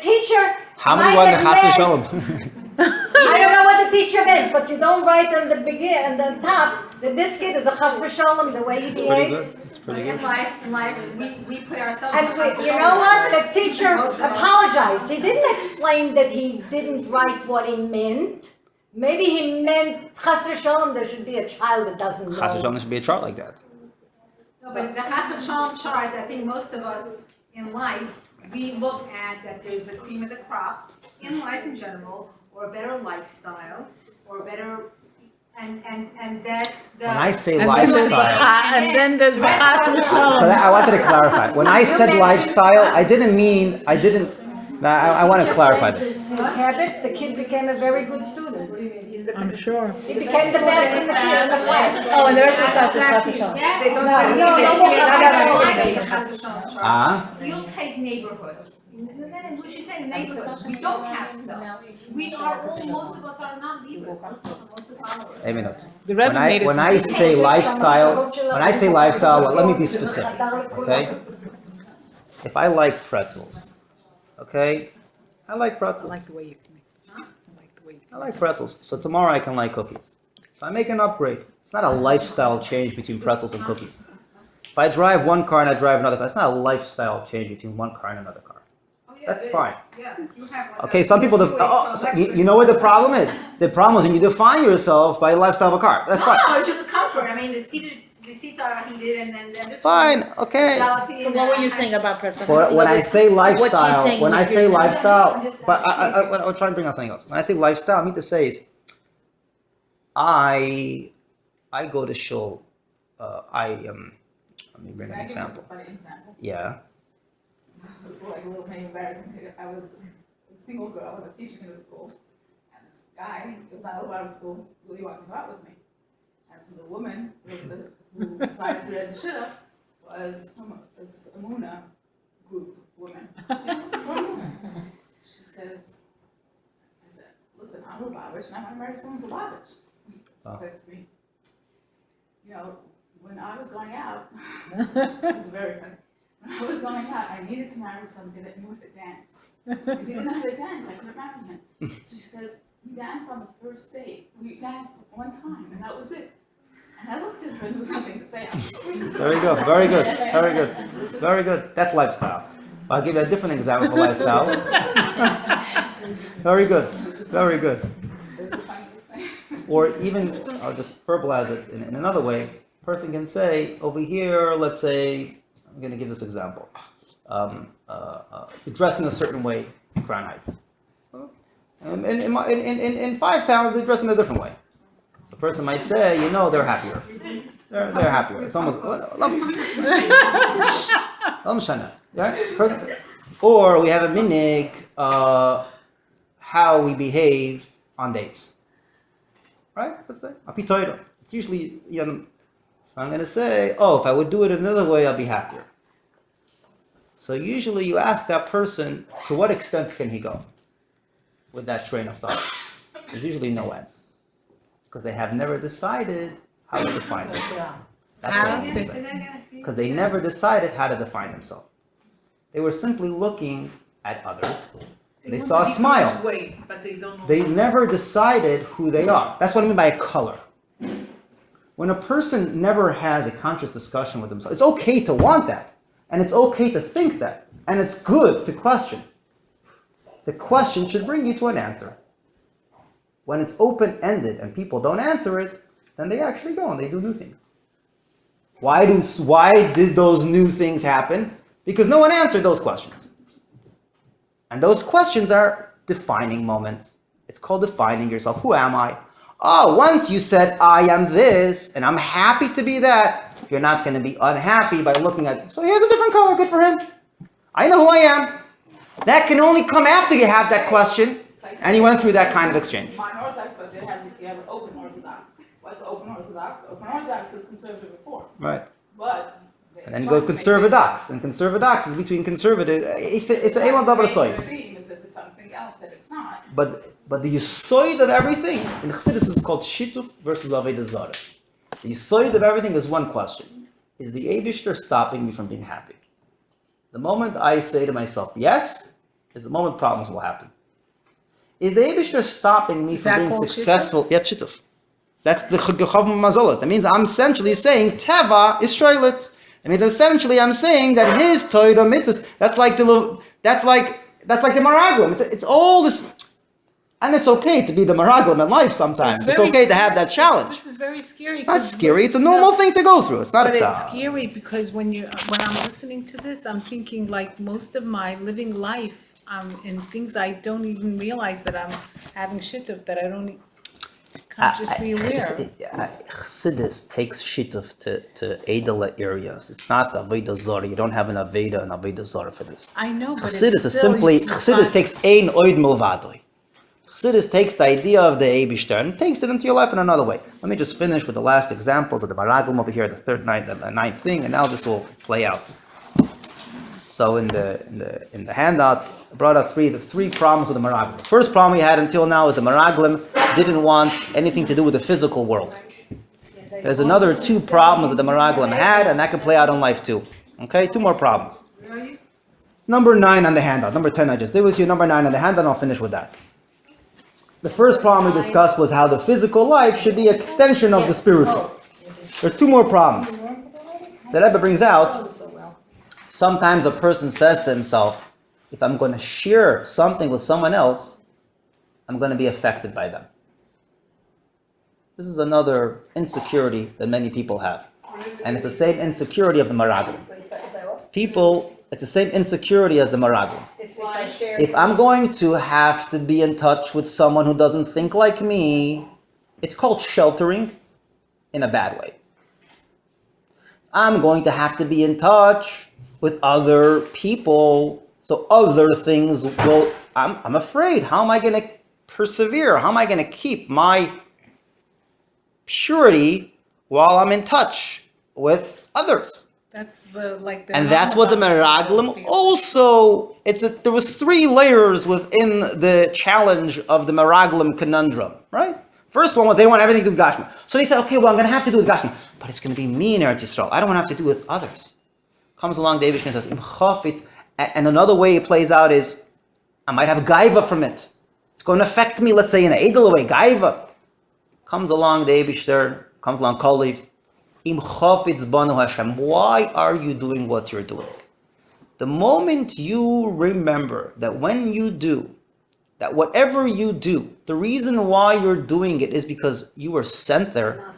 teacher How many might were in the have Chas meant- v'shalom? I don't know what the teacher meant, but you don't write on the begin and the top that this kid is a Chas v'Shalom the way he Pretty good. behaves. It's pretty In good. life, we put ourselves. And in you know what? The teacher Most of us- apologized. He didn't explain that he didn't write what he meant. Maybe he meant Chas v'Shalom, there should be a child that doesn't know. Chas v'shalom should be a chart like that. No, but the Chas v'Shalom chart, I think most of us in life, we look at that there's the cream of the crop in life in general, or a better lifestyle, or a better, and that's the. When I say And then there's the lifestyle, cha- and then there's the chas so v'shalom. that, I wanted to clarify. When I said lifestyle, I didn't. I want to clarify this. His habits, the kid became a very good student. I'm sure. He became the best in the class. Oh, and there's the chas Classes, v'shalom. yeah. They don't No, have no, it. no, It's a Chas v'Shalom chart. Ah, You'll take neighborhoods. She's saying neighborhoods. We don't have self. We are all, most of us are non-believers. Most of us are mostly followers. a minute. The Rebbe made us. When I say lifestyle, well, let me be specific. Okay. If I like pretzels, okay, I like I pretzels. like the way you connect. I like the way you I like pretzels. So tomorrow I can like cookies. If I make an upgrade, it's not a lifestyle change between pretzels and cookies. If I drive one car and I drive another car, it's not a lifestyle change between one car and another car. That's fine. Yeah, you have one. Okay, some people, you know what the problem is? The problem is when you define yourself by the lifestyle of a car. That's fine. No, it's just a comfort. I mean, the seats are heated, and then this. Fine, okay. So what were you saying about pretzels? When I say lifestyle, saying, when I what say you're saying. lifestyle, but I'll try to bring out something else. When I say lifestyle, I mean to say is, I go to shul. Let me bring an example. Funny example. Yeah. It was like a little tiny embarrassing. I was a single girl. I was teaching in the school, and this guy, it was not out of school, really wanted to go out with me. And so the woman who decided to read the shidduch was from this Amuna group of women. She says, I said, listen, I'm Lubavitch, and I want to marry someone who's Lubavitch. She says to me, you know, when I was going out, this is very funny. When I was going out, I needed to marry somebody that knew how to dance. If he didn't know how to dance, I couldn't marry him. So she says, we danced on the first date. We danced one time, and that was it. And I looked at her, and there was something to say. Very good. Very good. Very good. Very good. That's lifestyle. I'll give you a different example of lifestyle. Very good. Very good. There's something to say. Or even, I'll just verbalize it in another way. A person can say, over here, let's say, I'm going to give this example. You dress in a certain way in Crown Heights. And in 5 towns, they dress in a different way. So a person might say, you know, they're happier. They're happier. It's almost, right? Or we have a minig, how we behave on dates. Right? Let's say. It's usually, so I'm going to say, oh, if I would do it another way, I'll be happier. So usually you ask that person, to what extent can he go with that train of thought? There's usually no end. Because they have never decided how to define themselves. That's what I'm saying. Because they never decided how to define themselves. They were simply looking at others. They saw a smile. Way, but they don't know. They never decided who they are. That's what I mean by a color. When a person never has a conscious discussion with themselves, it's okay to want that. And it's okay to think that. And it's good to question. The question should bring you to an answer. When it's open-ended and people don't answer it, then they actually go and they do new things. Why did those new things happen? Because no one answered those questions. And those questions are defining moments. It's called defining yourself. Who am I? Oh, once you said, I am this, and I'm happy to be that, you're not going to be unhappy by looking at, so here's a different color, good for him. I know who I am. That can only come after you have that question, and you went through that kind of exchange. Modern Orthodox, but you have an open Orthodox. What's open Orthodox? Open Orthodox is conservative reform. Right. But. And then you go conservadox, and conservadox is between conservative. It's an elam davar soif. Seem as if it's something else that it's not. But the yisoid of everything in Chassidus is called shituf versus avodah zarah. The yisoid of everything is one question: is the Eibishter stopping me from being happy? The moment I say to myself yes, is the moment problems will happen. Is the Eibishter stopping me from being successful? Yeah, shituf. That's the Gechav Mazolos. That means I'm essentially saying Teva is shaylit. I mean, essentially, I'm saying that his Torah mitzvahs. That's like the maraglim. It's all this, and it's okay to be the maraglim in life sometimes. It's okay to have that challenge. This is very scary. It's not scary. It's a normal thing to go through. It's not. But it's scary because when I'm listening to this, I'm thinking like most of my living life, in things I don't even realize that I'm having shituf, that I don't consciously aware. Chassidus takes shituf to edel areas. It's not avodah zarah. You don't have an aveda and avodah zarah for this. I know, but Chassidus is simply Chassidus takes ein oid milvadoi. Chassidus takes the idea of the Eibishter and takes it into your life in another way. Let me just finish with the last examples of the maraglim over here, the ninth thing, and now this will play out. So in the handout, I brought up the three problems with the maraglim. The first problem we had until now is the maraglim didn't want anything to do with the physical world. There's another two problems that the maraglim had, and that can play out in life too. Okay, two more problems. Number 9 on the handout. Number 10 I just did with you. Number 9 on the handout, and I'll finish with that. The first problem we discussed was how the physical life should be an extension of the spiritual. There are two more problems. The Rebbe brings out, sometimes a person says to himself, if I'm going to share something with someone else, I'm going to be affected by them. This is another insecurity that many people have. And it's the same insecurity of the maraglim. People, it's the same insecurity as the maraglim. If I'm going to have to be in touch with someone who doesn't think like me, it's called sheltering in a bad way. I'm going to have to be in touch with other people, so other things will, I'm afraid. How am I going to persevere? How am I going to keep my purity while I'm in touch with others? That's and that's what the maraglim also. There was 3 layers within the challenge of the maraglim conundrum, right? First one was they want everything to do with Gashmi. So they said, okay, well, I'm going to have to do with Gashmi, but it's going to be me in Eretz Yisrael. I don't want to have to do with others. Comes along David and says, Im chafetz, and another way it plays out is, I might have gaiva from it. It's going to affect me, let's say, in an edel way, gaiva. Comes along the Eibishter, comes along Koliv, Im chafetz banu Hashem. Why are you doing what you're doing? The moment you remember that when you do, that whatever you do, the reason why you're doing it is because you were sent there,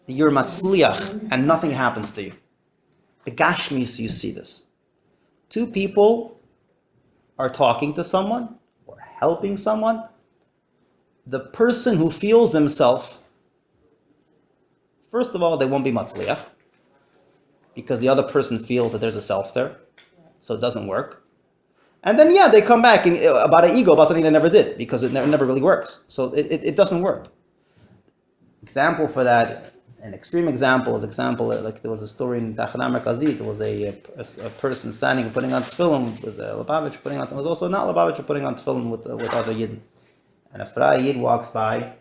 you're matzliach, and nothing happens to you. The Gashmis, you see this. 2 people are talking to someone, or helping someone. The person who feels themselves, first of all, they won't be matzliach, because the other person feels that there's a self there, so it doesn't work. And then, they come back about an ego, about something they never did, because it never really works. So it doesn't work. Example for that, an extreme example is like there was a story in Taharas Hamishpacha. There was a person standing putting on tefillin with Lubavitch putting on. There was also not Lubavitch putting on tefillin with other Yidden. And a Frei Yid walks by,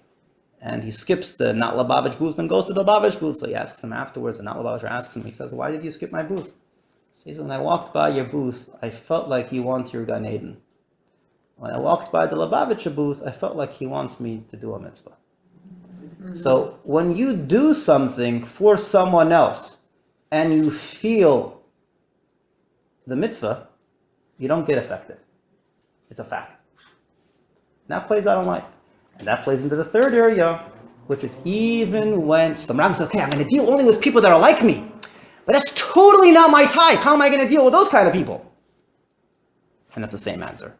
and he skips the not Lubavitch booth and goes to the Lubavitch booth. So he asks him afterwards, and not Lubavitch asks him. He says, "Why did you skip my booth?" He says, "When I walked by your booth, I felt like you want your Gan Eden. When I walked by the Lubavitch booth, I felt like he wants me to do a mitzvah." Mm-hmm. So when you do something for someone else and you feel the mitzvah, you don't get affected. It's a fact. And that plays out in life. And that plays into the third area, which is even when the Ram says, okay, I'm going to deal only with people that are like me. But that's totally not my type. How am I going to deal with those kind of people? And that's the same answer.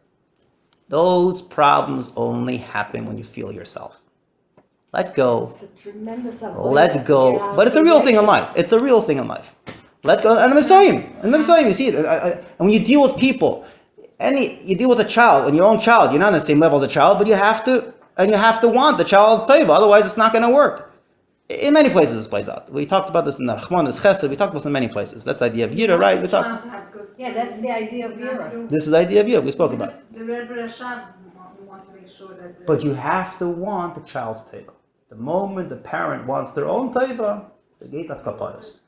Those problems only happen when you feel yourself. Let go. Let go. But it's a real thing in life. It's a real thing in life. Let go. And let me tell you, you see it. And when you deal with people, you deal with a child, and your own child, you're not on the same level as a child, but you have to want the child taiva, otherwise it's not going to work. In many places this plays out. We talked about this in Nachmanis Chesed, we talked about this in many places. That's the idea of Yira, right? We talked. Yeah, that's the idea of Yira. This is the idea of Yira, we spoke about. The Rebbe Rashab, we want to make sure that. But you have to want the child's taiva. The moment the parent wants their own taiva, it's the gate of kapayos.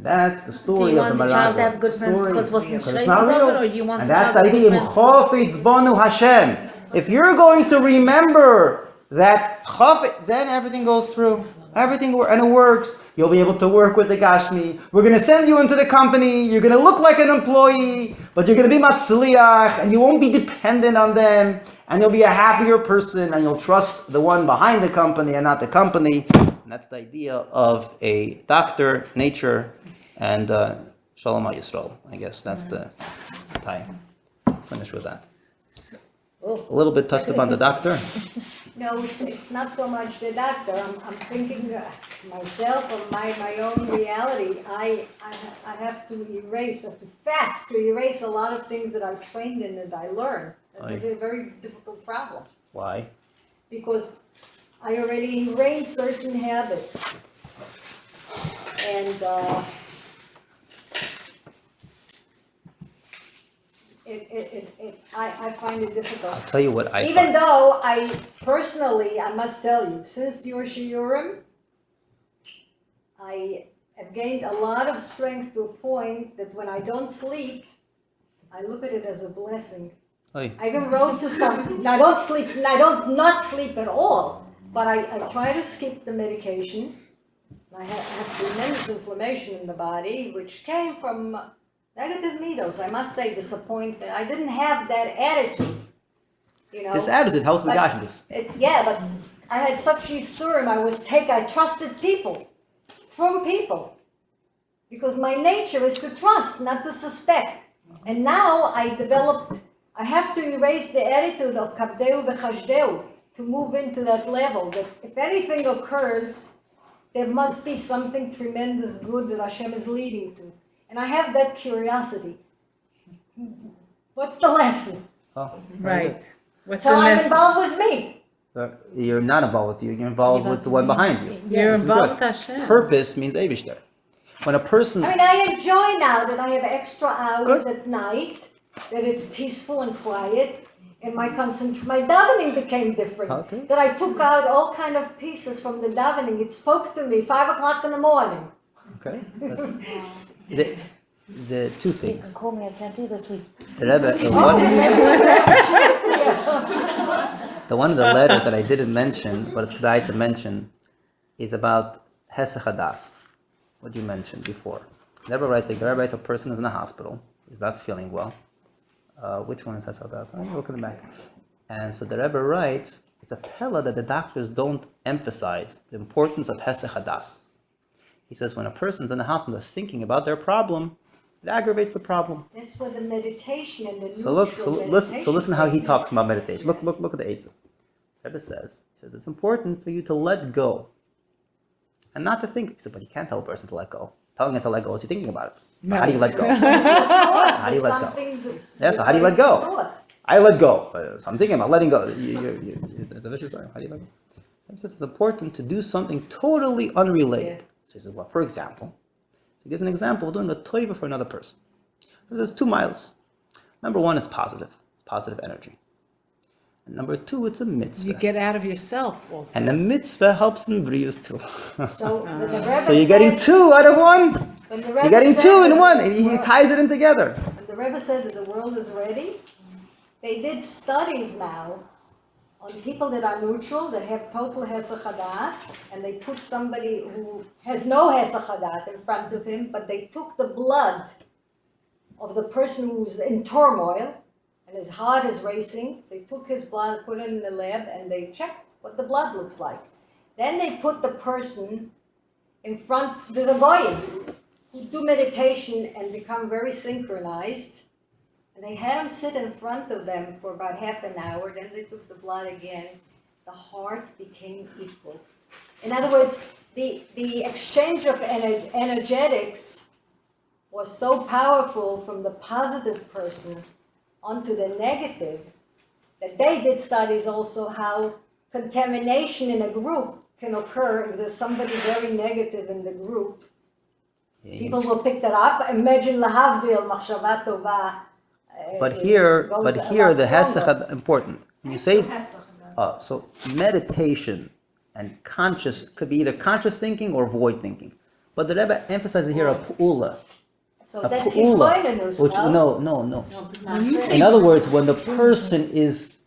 That's the story of the Do you want the child to have Malach. good principles, Because it's not real. or you want And the that's child the to idea. have good principles? Chofetz banu Hashem. If you're going to remember that chofetz, then everything goes through. Everything and it works. You'll be able to work with the Gashmi. We're going to send you into the company. You're going to look like an employee, but you're going to be matzliach, and you won't be dependent on them. And you'll be a happier person, and you'll trust the one behind the company and not the company. And that's the idea of a doctor, nature, and Shalom Yisrael. I guess that's the time. Finish with that. A little bit touched upon the doctor. No, it's not so much the doctor. I'm thinking myself of my own reality. I have to fast to erase a lot of things that I'm trained in and I learn. That's a very difficult problem. Why? Because I already ingrained certain habits. And I find it difficult. I'll tell you what I Even find. though I personally, I must tell you, since your shiurim, I have gained a lot of strength to a point that when I don't sleep, I look at it as a blessing. Oy. I even wrote to some, I don't sleep, I don't not sleep at all, but I try to skip the medication. I have tremendous inflammation in the body, which came from negative needles. I must say, disappointment. I didn't have that attitude, you know. This attitude helps me But gosh this. Yeah, but I had such yisurim. I trusted people, from people, because my nature is to trust, not to suspect. And now I have to erase the attitude of kabdeu v'chashdeu to move into that level, that if anything occurs, there must be something tremendous good that Hashem is leading to. And I have that curiosity. What's the lesson? Oh, very Right. What's So the I'm lesson? involved with me. good. You're not involved with you. You're involved with the one behind you. You're This is involved good. with Hashem. Purpose means Eibishter. When a person, I mean, I enjoy now that I have extra hours at night, that it's peaceful and quiet, and my davening became different. Okay. That I took out all kind of pieces from the davening. It spoke to me 5 o'clock in the morning. okay, the two things. Call me, I can't do this week. The Rebbe, the one of the letters that I didn't mention, but it's kedai to mention, is about Hesach Hadas. What you mentioned before. The Rebbe writes, like the Rebbe writes, a person is in a hospital, is not feeling well. Which one is Hesach Hadas? I'm looking in the back. And so the Rebbe writes, it's a pella that the doctors don't emphasize the importance of Hesach Hadas. He says when a person's in the hospital thinking about their problem, it aggravates the problem. That's where the meditation and the So listen how he talks about meditation. Look at the Eitzah. Rebbe says it's important for you to let go. And not to think. He said, but you can't tell a person to let go. Telling it to let go is you thinking about it. So how do you let go? How do you let go? Yeah, so how do you let go? I let go. So I'm thinking about letting go. It's a vicious cycle. How do you let go? He says it's important to do something totally unrelated. So he says, well, for example, he gives an example of doing a toiva for another person. There's 2 miles. Number 1, it's positive. It's positive energy. And number 2, it's a mitzvah. You get out of yourself also. And the mitzvah helps in brius too. So, the Rebbe So you're getting said, 2 out of 1. when the You're Rebbe getting said 2 in that 1. the And he world- ties it in together. when the Rebbe said that the world is ready, they did studies now on people that are neutral, that have total hesach hadas, and they put somebody who has no hesach hadas in front of him, but they took the blood of the person who's in turmoil, and his heart is racing. They took his blood, put it in the lab, and they checked what the blood looks like. Then they put the person in front, there's a goyim who do meditation and become very synchronized. And they had him sit in front of them for about half an hour, then they took the blood again. The heart became equal. In other words, the exchange of energetics was so powerful from the positive person onto the negative, that they did studies also how contamination in a group can occur if there's somebody very negative in the group. People will pick that up. Imagine lahavdil machshava tova. But here the hesed important. When you say Hesed. so meditation and conscious could be either conscious thinking or void thinking. But the Rebbe emphasizes here a pu'ula. So A that's pu'ula, his which no. When you say In other words, when the person is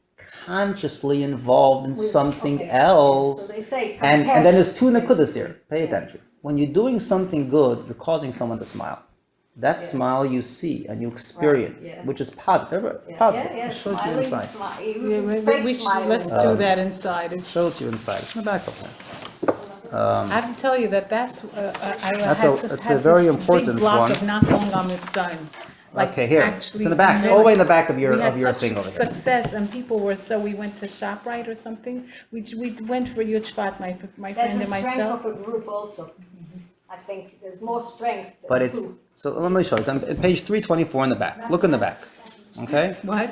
consciously involved in something else, So they say and then there's two nakudas here. Pay attention. When you're doing something good, you're causing someone to smile. That smile you see and you experience, Right, yeah. which is positive. Yeah, Positive. yeah, It shows you smiling, inside. let's do that inside. It's, Shows you inside. It's in the back of there. I have to tell you that's It's a very important big block one. of not going on Mitzvah. Like Okay, here. actually, It's in the back, and then all the way in the back of your we had such thing over here. success, and people were we went to ShopRite or something. We went for Yud Shvat, my That's friend the and strength myself. of a group also. I think there's more strength. But it's, so let me show you. It's on page 324 in the back. Look in the back. Okay? What?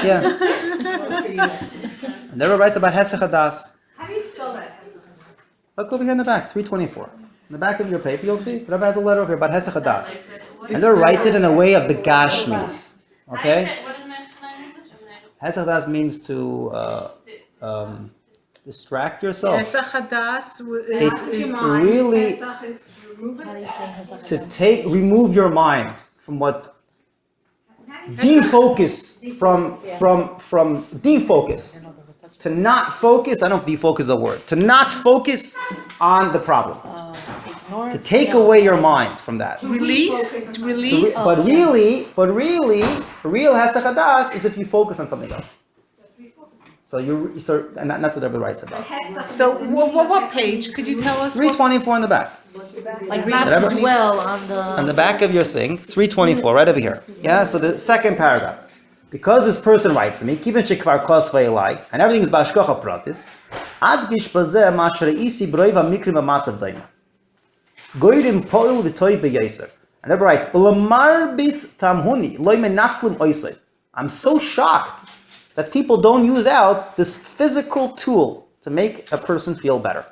Yeah. And Rebbe writes about Hesed Hadas. How do you spell that? Hesed? Look over here in the back, 324. In the back of your paper, you'll see. Rebbe has a letter over here about Hesed Hadas. And Rebbe writes it in a way of the Gashmis. Okay? What is the next line in English? Hesed Hadas means to distract yourself. Esach Hadas It's is really Hesed is to remove it. remove your mind from what defocus from defocus. To not focus, I don't know if defocus is a word. To not focus on the problem. To take away your mind from that. release. But really, real Hesed Hadas is if you focus on something else. That's refocusing. And that's what everybody writes about. Hesed So what page? Could you tell us? 324 in the back. Like Whatever. not to dwell on On the. the back of your thing, 324, right over here. Yeah, so the second paragraph. Because this person writes to me, and everything is bashkocha pratis, adgish bazeh masher isi broiva mikrim amatzav daima. Goyrim poil v'toy beyaser. And everybody writes, ulamar bis tamhuni loy menatzlim oisay. I'm so shocked that people don't use out this physical tool to make a person feel better.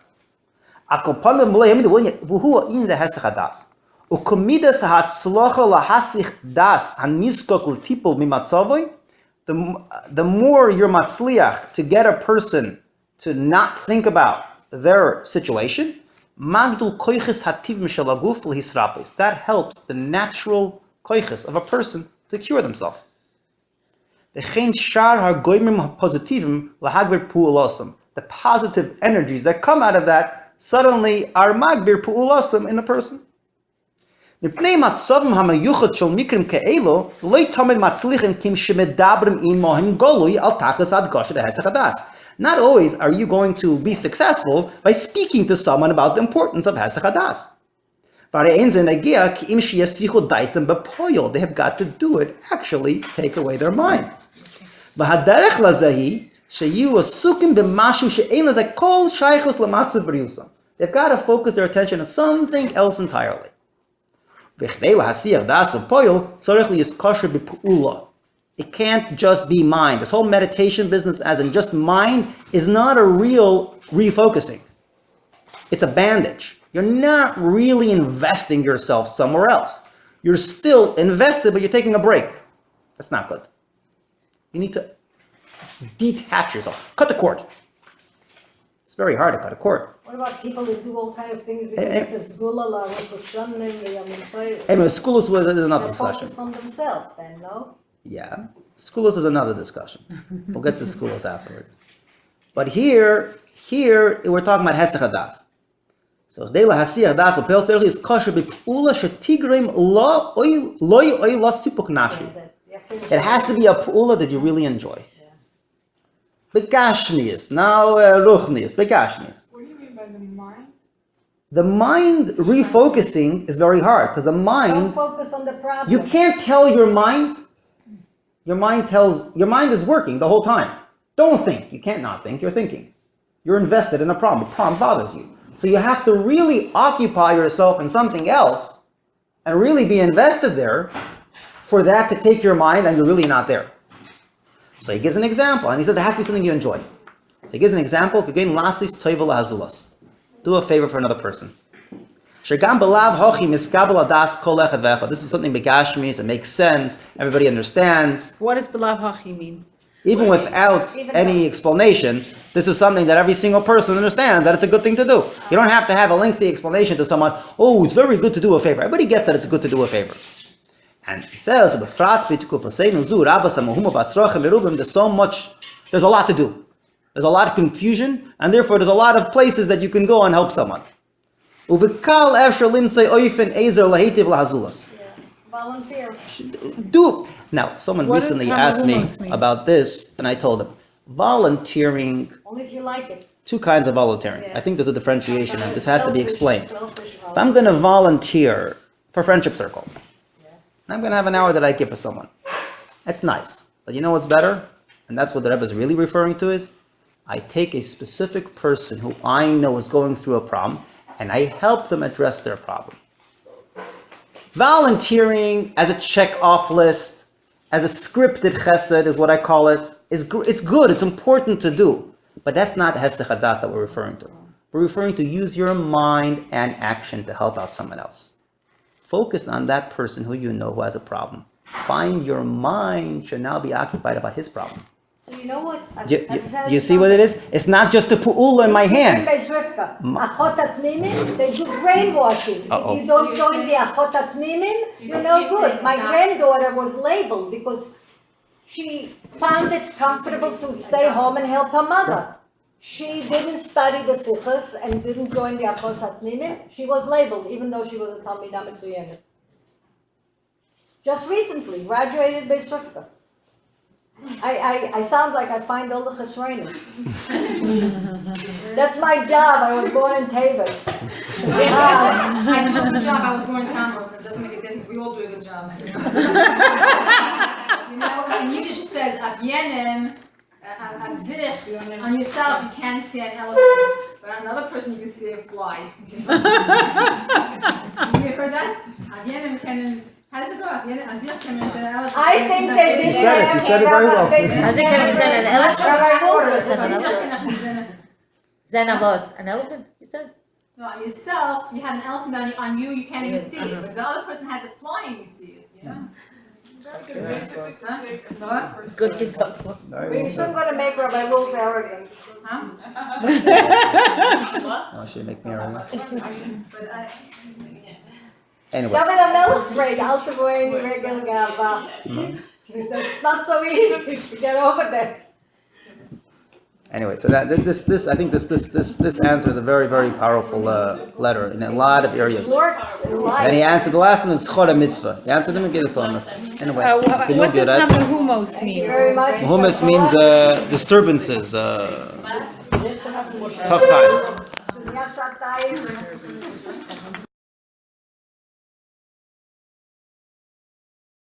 Akopanim v'hu in the hesed hadas. Ukomidas hatzlocha lahasich das haniskok l'tipol mimatzavoy. The more you're matzliach to get a person to not think about their situation, magdul koiches hativ mishalaguf l'hisrapis. That helps the natural koiches of a person to cure themselves. V'chein shar hargoymim positivim lahagber pu'ulosam. The positive energies that come out of that suddenly are magbir pu'ulosam in the person. Because not always are you going to be successful by speaking to someone about the importance of Hesed Hadas. They have got to do it, actually take away their mind. They've got to focus their attention on something else entirely. It can't just be mind. This whole meditation business as in just mind is not a real refocusing. It's a bandage. You're not really investing yourself somewhere else. You're still invested, but you're taking a break. That's not good. You need to detach yourself. Cut the cord. It's very hard to cut a cord. What about people that do all kind of things because it's a zgula, Anyway, schools was another discussion. focus on themselves then, no? Yeah, schools is another discussion. We'll get to schools afterwards. But here we're talking about Hesed Hadas. So Deila Hasir Das Pel Tzerich is kosher b'pula shetigrim lo sipuk nashi. It has to be a pula that you really enjoy. Begashmius, now ruchnius, begashmius. What do you mean by the mind? The mind refocusing is very hard because the Don't mind, focus on the problem. you can't tell your mind. Your mind is working the whole time. Don't think. You can't not think. You're thinking. You're invested in a problem. The problem bothers you. So you have to really occupy yourself in something else and really be invested there for that to take your mind and you're really not there. So he gives an example, and he says there has to be something you enjoy. So he gives an example, do a favor for another person. This is something begashmis, it makes sense, everybody understands. What does belav hachi mean? Even without any explanation, this is something that every single person understands that it's a good thing to do. You don't have to have a lengthy explanation to someone, oh, it's very good to do a favor. Everybody gets that it's good to do a favor. And he says, there's so much, there's a lot to do. There's a lot of confusion, and therefore there's a lot of places that you can go and help someone. Volunteer. Do. Now, someone What does recently asked me hamahumos mean? about this, and I told him, volunteering, Only if you like it. two kinds of volunteering. I think there's a differentiation, and this has to be explained. Selfish If I'm going to volunteer for Friendship Circle, I'm going to have an hour that I give for someone. That's nice. But you know what's better? And that's what the Rebbe is really referring to is, I take a specific person who I know is going through a problem, and I help them address their problem. Volunteering as a check-off list, as a scripted chesed is what I call it, it's good, it's important to do. But that's not hesed chadas that we're referring to. We're referring to use your mind and action to help out someone else. Focus on that person who you know who has a problem. Find your mind should now be occupied about his problem. So you know what? You see what it is? It's not just a pu'ula in my hand. Achot atmimim, they do brainwashing. If you don't join the Achot atmimim, you're no good. My granddaughter was labeled because she found it comfortable to stay home and help her mother. She didn't study the sichos and didn't join the Achot atmimim. She was labeled, even though she was a Talmidah Mitzuyenet. Just recently, graduated Beis Rivka. I sound like I find all the chesroinus. That's my job. I was born in Tavis. I do a good job. I was born in Convos. It doesn't make a difference. We all do a good job. You know, in Yiddish it says, Avyenim, Avzich, on yourself you can't see an elephant, but on another person you can see a fly. You heard that? Avyenim can... How does it go? I think they did You said it very well. An elephant, you said? No, on yourself, you have an elephant on you, you can't even see it. But the other person has it flying, you see it, you know? Good example. We're soon going to make Rabbi Wolf arrogant. Huh? Oh, should make me arrogant. But Anyway. David HaMelech prayed, Al Tevoeni Regel Gava. It's not so easy to get over that. Anyway, so that this I think this answer is a very, very powerful letter in a lot of areas. Works in life. And he answered the last one is Chora Mitzvah. He answered them and gave us on this. Anyway, What does hamahumos mean? Very much. Hummus means disturbances, tough times.